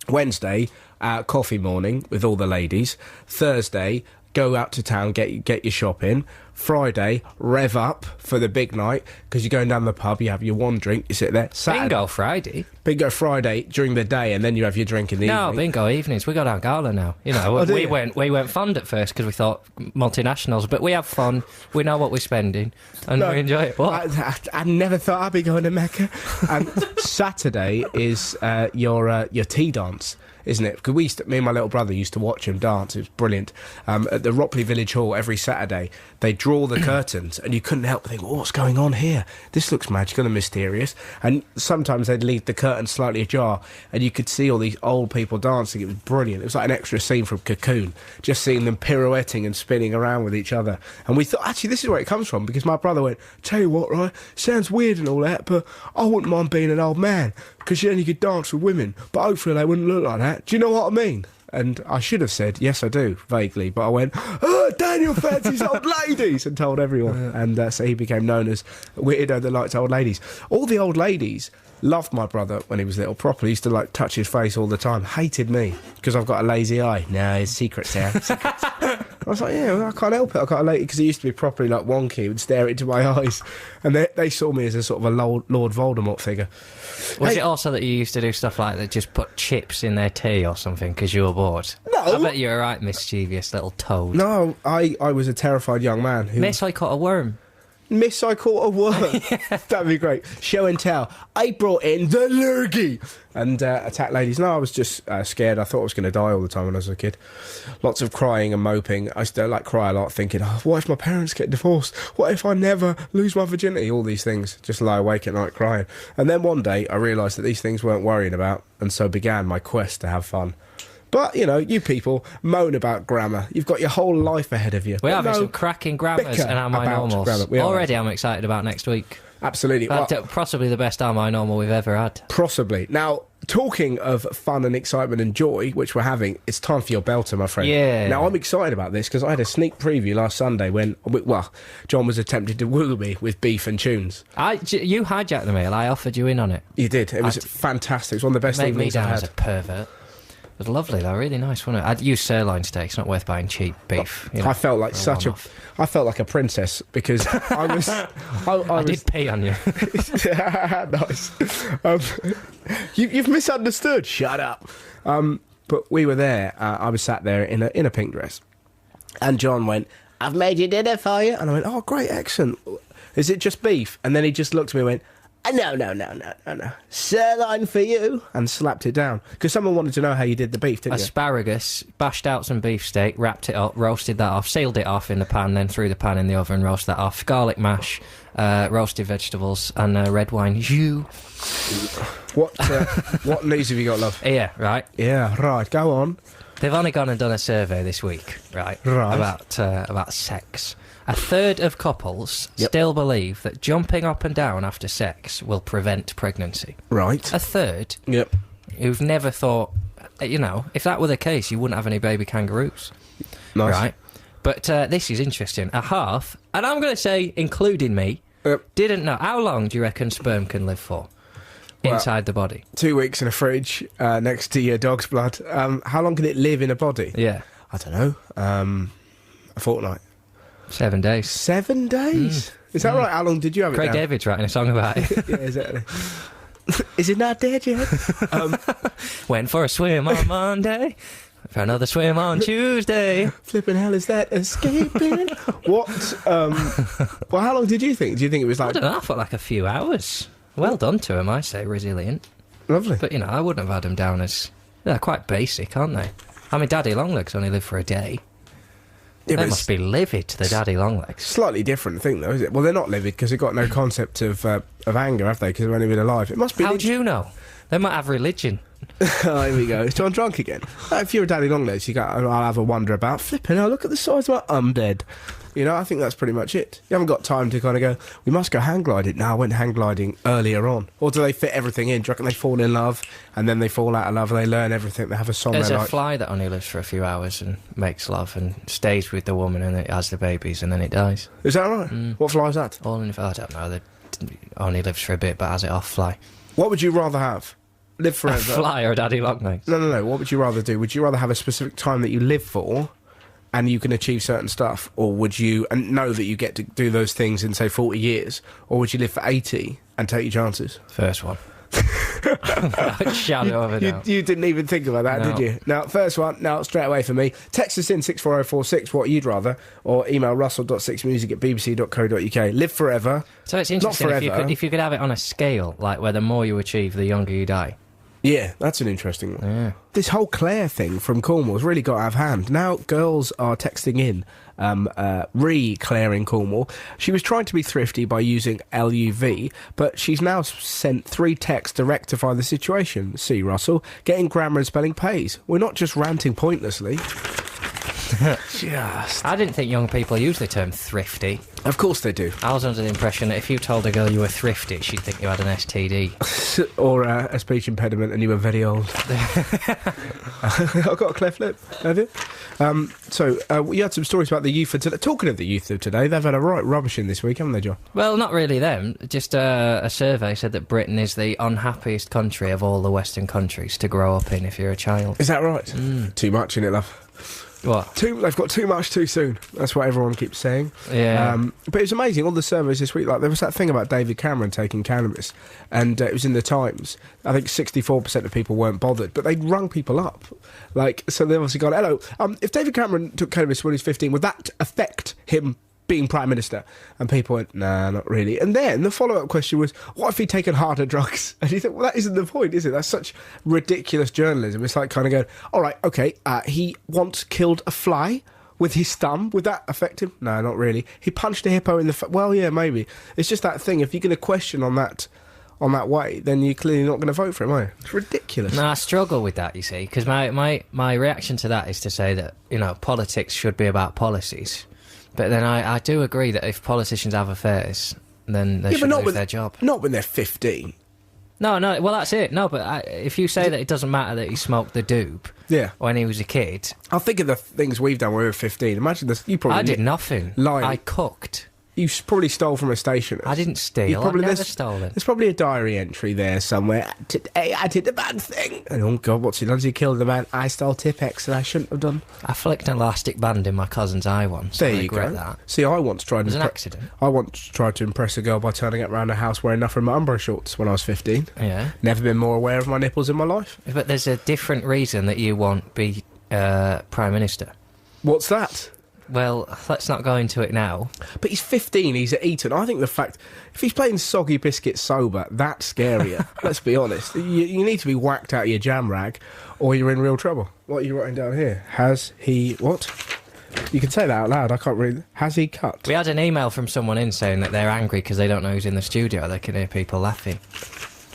Wednesday, coffee morning with all the ladies. Thursday, go out to town, get your shopping. Friday, rev up for the big night because you're going down the pub. You have your one drink. You sit there. Saturday, Bingo Friday during the day, and then you have your drink in the evening. No, bingo evenings. We got our gala now. We went fun at first because we thought multinationals, but we have fun. We know what we're spending, and we enjoy it. What? I never thought I'd be going to Mecca. And Saturday is your tea dance. Isn't it? Because me and my little brother used to watch him dance. It was brilliant. At the Ropley Village Hall every Saturday, they draw draw the curtains, and you couldn't help but think, what's going on here? This looks magical and mysterious. And sometimes they'd leave the curtain slightly ajar, and you could see all these old people dancing. It was brilliant. It was like an extra scene from Cocoon, just seeing them pirouetting and spinning around with each other. And we thought, actually, this is where it comes from, because my brother went, tell you what, right, sounds weird and all that, but I wouldn't mind being an old man, because then you could dance with women, but hopefully they wouldn't look like that. Do you know what I mean? And I should have said, yes, I do, vaguely. But I went, oh, Daniel fancies old ladies, and told everyone. And so he became known as a weirdo that liked old ladies. All the old ladies loved my brother when he was little, properly. Used to, like, touch his face all the time. Hated me, because I've got a lazy eye. No, his secret's there. Secrets. I was like, yeah, well, I can't help it. I got a lazy... Because he used to be properly, like, wonky. He would stare into my eyes. And they saw me as a sort of a Lord Voldemort figure. Was it also that you used to do stuff like that, just put chips in their tea or something because you were bored? No. I bet you're a right mischievous little toad. No, I was a terrified young man who... Miss, I caught a worm. Miss, I caught a worm. Yeah. That'd be great. Show and tell. I brought in the lurgy and attacked ladies. No, I was just scared. I thought I was going to die all the time when I was a kid. Lots of crying and moping. I used to cry a lot, thinking, oh, what if my parents get divorced? What if I never lose my virginity? All these things. Just lie awake at night crying. And then one day I realised that these things weren't worrying about, and so began my quest to have fun. But, you know, you people moan about grammar. You've got your whole life ahead of you. We're having some cracking grammars and Am I Normals. Already I'm excited about next week. Absolutely. Possibly the best Am I Normal we've ever had. Possibly. Now, talking of fun and excitement and joy, which we're having, it's time for your belter, my friend. Yeah. Now, I'm excited about this because I had a sneak preview last Sunday when, well, John was attempting to woo me with beef and tunes. You hijacked the meal. I offered you in on it. You did. It was fantastic. It was one of the best evenings I had. Made me down as a pervert. It was lovely though, really nice, wasn't it? I'd use sirloin steak. It's not worth buying cheap beef. You know, I felt like I felt like a princess because I was. I did pee on you. Nice. You've misunderstood. Shut up. But we were there. I was sat there in a pink dress, and John went, "I've made your dinner for you," and I went, "Oh, great, excellent. Is it just beef?" And then he just looked at me and went, No. Sirloin for you. And slapped it down. Because someone wanted to know how you did the beef, didn't you? Asparagus, bashed out some beefsteak, wrapped it up, roasted that off, sealed it off in the pan, then threw the pan in the oven, roasted that off. Garlic mash, roasted vegetables, and red wine. What news have you got, love? Yeah, right. Yeah, right. Go on. They've only gone and done a survey this week, right? About sex. A third of couples still believe that jumping up and down after sex will prevent pregnancy. Right. A third who've never thought, you know, if that were the case, you wouldn't have any baby kangaroos. Nice. Right? But this is interesting. A half, and I'm going to say, including me, didn't know. How long do you reckon sperm can live for? Inside the body? 2 weeks in a fridge next to your dog's blood. How long can it live in a body? Yeah. I don't know. A fortnight. 7 days. 7 days? Is that right? How long did you have it Craig David's writing a song about it. Yeah, exactly. Is it not dead yet? Went for a swim on Monday, for another swim on Tuesday. Flipping hell, is that escaping? What? Well, how long did you think? Do you think it was like... I don't know, I thought like a few hours. Well done to him, I say, resilient. Lovely. But, you know, I wouldn't have had him down as... They're quite basic, aren't they? I mean, Daddy Longlegs only lived for a day. Yeah, they must be livid, the Daddy Longlegs. Slightly different thing, though, is it? Well, they're not livid because they've got no concept of anger, have they? Because they've only been alive. It must be. How do you know? They might have religion. Oh, here we go. Is John drunk again? If you're a Daddy Longlegs, you go, I'll have a wonder about flipping. Oh, look at the size of my dead. You know, I think that's pretty much it. You haven't got time to kind of go, we must go hang gliding. No, I went hang gliding earlier on. Or do they fit everything in? Do you reckon they fall in love and then they fall out of love and they learn everything? They have a song. There's a fly that only lives for a few hours and makes love and stays with the woman and it has the babies and then it dies. Is that right? What fly is that? I don't know. It only lives for a bit but has it off fly. What would you rather have? Live forever? A fly or a Daddy Longlegs? No. What would you rather do? Would you rather have a specific time that you live for and you can achieve certain stuff, or would you and know that you get to do those things in, say, 40 years, or would you live for 80 and take your chances? First one. Shadow of a doubt. You didn't even think about that, did you? Now, first one, now straight away for me. Text us in 64046, what you'd rather, or email russell.6music@bbc.co.uk. Live forever. So it's interesting, not forever. If you could have it on a scale, like where the more you achieve, the younger you die. Yeah, that's an interesting one. Yeah. This whole Claire thing from Cornwall's really got out of hand. Now girls are texting in, Claire in Cornwall. She was trying to be thrifty by using LUV, but she's now sent 3 texts to rectify the situation. See, Russell, getting grammar and spelling pays. We're not just ranting pointlessly. I didn't think young people use the term thrifty. Of course they do. I was under the impression that if you told a girl you were thrifty, she'd think you had an STD. Or a speech impediment and you were very old. I've got a cleft lip, have you? You had some stories about the youth of today. Talking of the youth of today, they've had a right rubbishing this week, haven't they, John? Well, not really them. Just a survey said that Britain is the unhappiest country of all the Western countries to grow up in if you're a child. Is that right? Too much in it, love. What? They've got too much too soon. That's what everyone keeps saying. Yeah. But it was amazing, all the surveys this week. Like, there was that thing about David Cameron taking cannabis, and it was in the Times. I think 64% of people weren't bothered, but they'd rung people up. Like, so they obviously gone, hello, if David Cameron took cannabis when he was 15, would that affect him being Prime Minister? And people went, nah, not really. And then the follow-up question was, what if he'd taken harder drugs? And you think, well, that isn't the point, is it? That's such ridiculous journalism. It's like kind of going, all right, OK, he once killed a fly with his thumb. Would that affect him? No, not really. He punched a hippo in the... well, yeah, maybe. It's just that thing. If you're going to question on that way, then you're clearly not going to vote for him, are you? It's ridiculous. No, I struggle with that, you see, because my reaction to that is to say that, politics should be about policies. But then I do agree that if politicians have affairs, then they should lose their job. Not when they're 15. No, well, that's it. No, but if you say that it doesn't matter that he smoked the doob when he was a kid... I'll think of the things we've done when we were 15. Imagine this. You probably... I did nothing. Lying. I cooked. You probably stole from a stationer. I didn't steal. I've never stolen. There's probably a diary entry there somewhere. Today I did a bad thing. And oh God, what's he done? He killed the man. I stole Tipex and I shouldn't have done. I flicked an elastic band in my cousin's eye once. There you go. That. See, I once tried... It was an accident. I once tried to impress a girl by turning up around her house wearing nothing but Umbro shorts when I was 15. Yeah. Never been more aware of my nipples in my life. But there's a different reason that you won't be Prime Minister. What's that? Well, let's not go into it now. But he's 15, he's at Eton. I think the fact... if he's playing soggy biscuits sober, that's scarier. Let's be honest. You need to be whacked out of your jam rag, or you're in real trouble. What are you writing down here? Has he... what? You can say that out loud, I can't read... has he cut? We had an email from someone in saying that they're angry because they don't know who's in the studio. They can hear people laughing.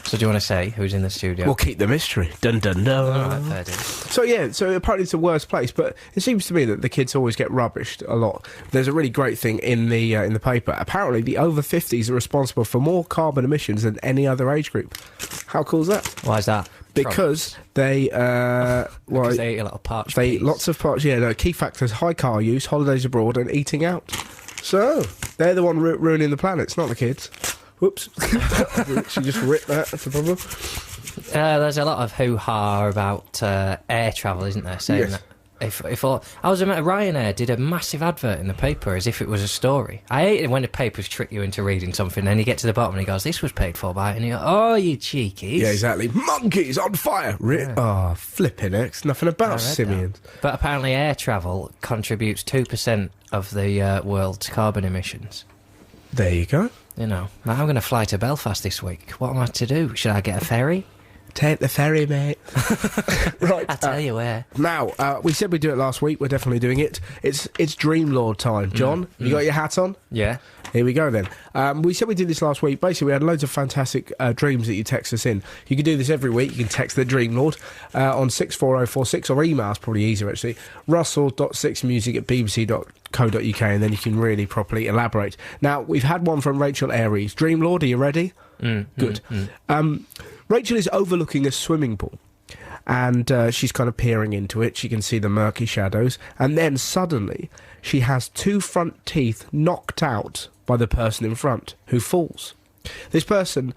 So do you want to say who's in the studio? We'll keep the mystery. Dun dun dun. All right, fair dues. So apparently it's the worst place, but it seems to me that the kids always get rubbished a lot. There's a really great thing in the paper. Apparently the over 50s are responsible for more carbon emissions than any other age group. How cool is that? Why is that? Because they because they eat a lot of parched They eat peas. lots of parched. Yeah, no, key factors: high car use, holidays abroad, and eating out. So they're the one ruining the planet. It's not the kids. Whoops. She just ripped that. That's the problem. There's a lot of hoo-ha about air travel, isn't there? Saying that if Ryanair did a massive advert in the paper as if it was a story. I hate it when the papers trick you into reading something and then you get to the bottom and he goes, this was paid for by... and you go, oh, you cheekies. Yeah, exactly. Monkeys on fire. Oh, flipping it. Nothing about simians. But apparently air travel contributes 2% of the world's carbon emissions. There you go. I'm going to fly to Belfast this week. What am I to do? Should I get a ferry? Take the ferry, mate. Right. I tell you where. Now, we said we'd do it last week. We're definitely doing it. It's Dreamlord time. John, you got your hat on? Yeah. Here we go then. We said we did this last week. Basically, we had loads of fantastic dreams that you text us in. You can do this every week. You can text the Dream Lord on 64046 or email. It's probably easier, actually. russell.6music@bbc.co.uk, and then you can really properly elaborate. Now, we've had one from Rachel Aries. Dream Lord, are you ready? Good. Rachel is overlooking a swimming pool. And she's kind of peering into it. She can see the murky shadows. And then suddenly, she has 2 front teeth knocked out by the person in front, who falls. This person,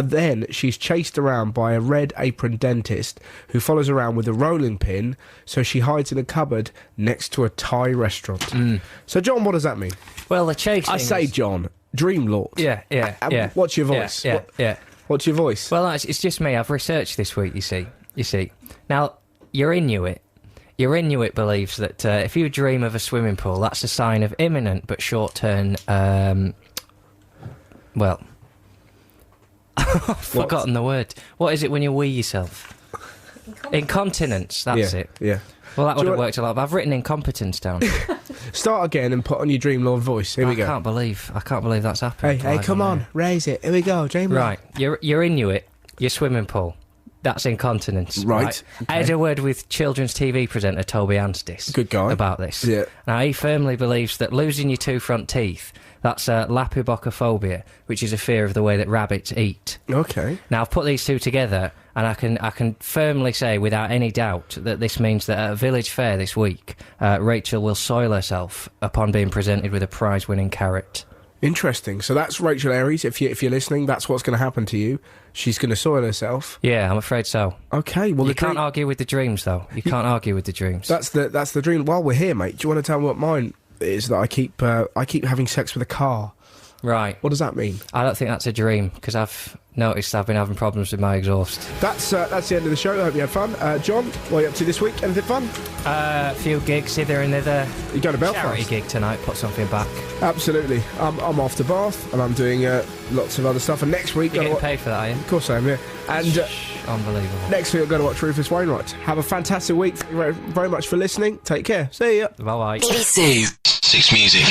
then she's chased around by a red apron dentist who follows around with a rolling pin, so she hides in a cupboard next to a Thai restaurant. So, John, what does that mean? Well, the chasing... I say, John, Dream Lord. Yeah. What's your voice? Yeah. What's your voice? Well, it's just me. I've researched this week, you see. Now, your Inuit believes that if you dream of a swimming pool, that's a sign of imminent but short-term, well... I've forgotten the word. What is it when you wee yourself? Incontinence, that's it. Yeah. Well, that would have worked a lot, but I've written incompetence down. Start again and put on your Dreamlord voice. Here we go. I can't believe that's happened. Hey, come on, raise it. Here we go, Dreamlord. Right, you're Inuit, your swimming pool. That's incontinence. Right. Okay. I had a word with children's TV presenter Toby Anstis. Good guy. About this. Yeah. Now, he firmly believes that losing your 2 front teeth, that's lapibocophobia, which is a fear of the way that rabbits eat. Okay. Now, I've put these two together, and I can firmly say without any doubt that this means that at a village fair this week, Rachel will soil herself upon being presented with a prize-winning carrot. Interesting. So that's Rachel Aries. If you're listening, that's what's going to happen to you. She's going to soil herself. Yeah, I'm afraid so. Okay. Well, you can't argue with the dreams, though. You can't argue with the dreams. That's the dream. While we're here, mate, do you want to tell me what mine is? That I keep having sex with a car. Right. What does that mean? I don't think that's a dream, because I've noticed I've been having problems with my exhaust. That's the end of the show. I hope you had fun. John, what are you up to this week? Anything fun? A few gigs, either and thither. You going to Belfast? Charity gig tonight, put something back. Absolutely. I'm off to Bath, and I'm doing lots of other stuff. And next week... You're getting paid for that, are you? Of course I am, yeah. And unbelievable. Next week I'm going to watch Rufus Wainwright. Have a fantastic week. Thank you very much for listening. Take care. See ya. Bye-bye. BBC 6 Music.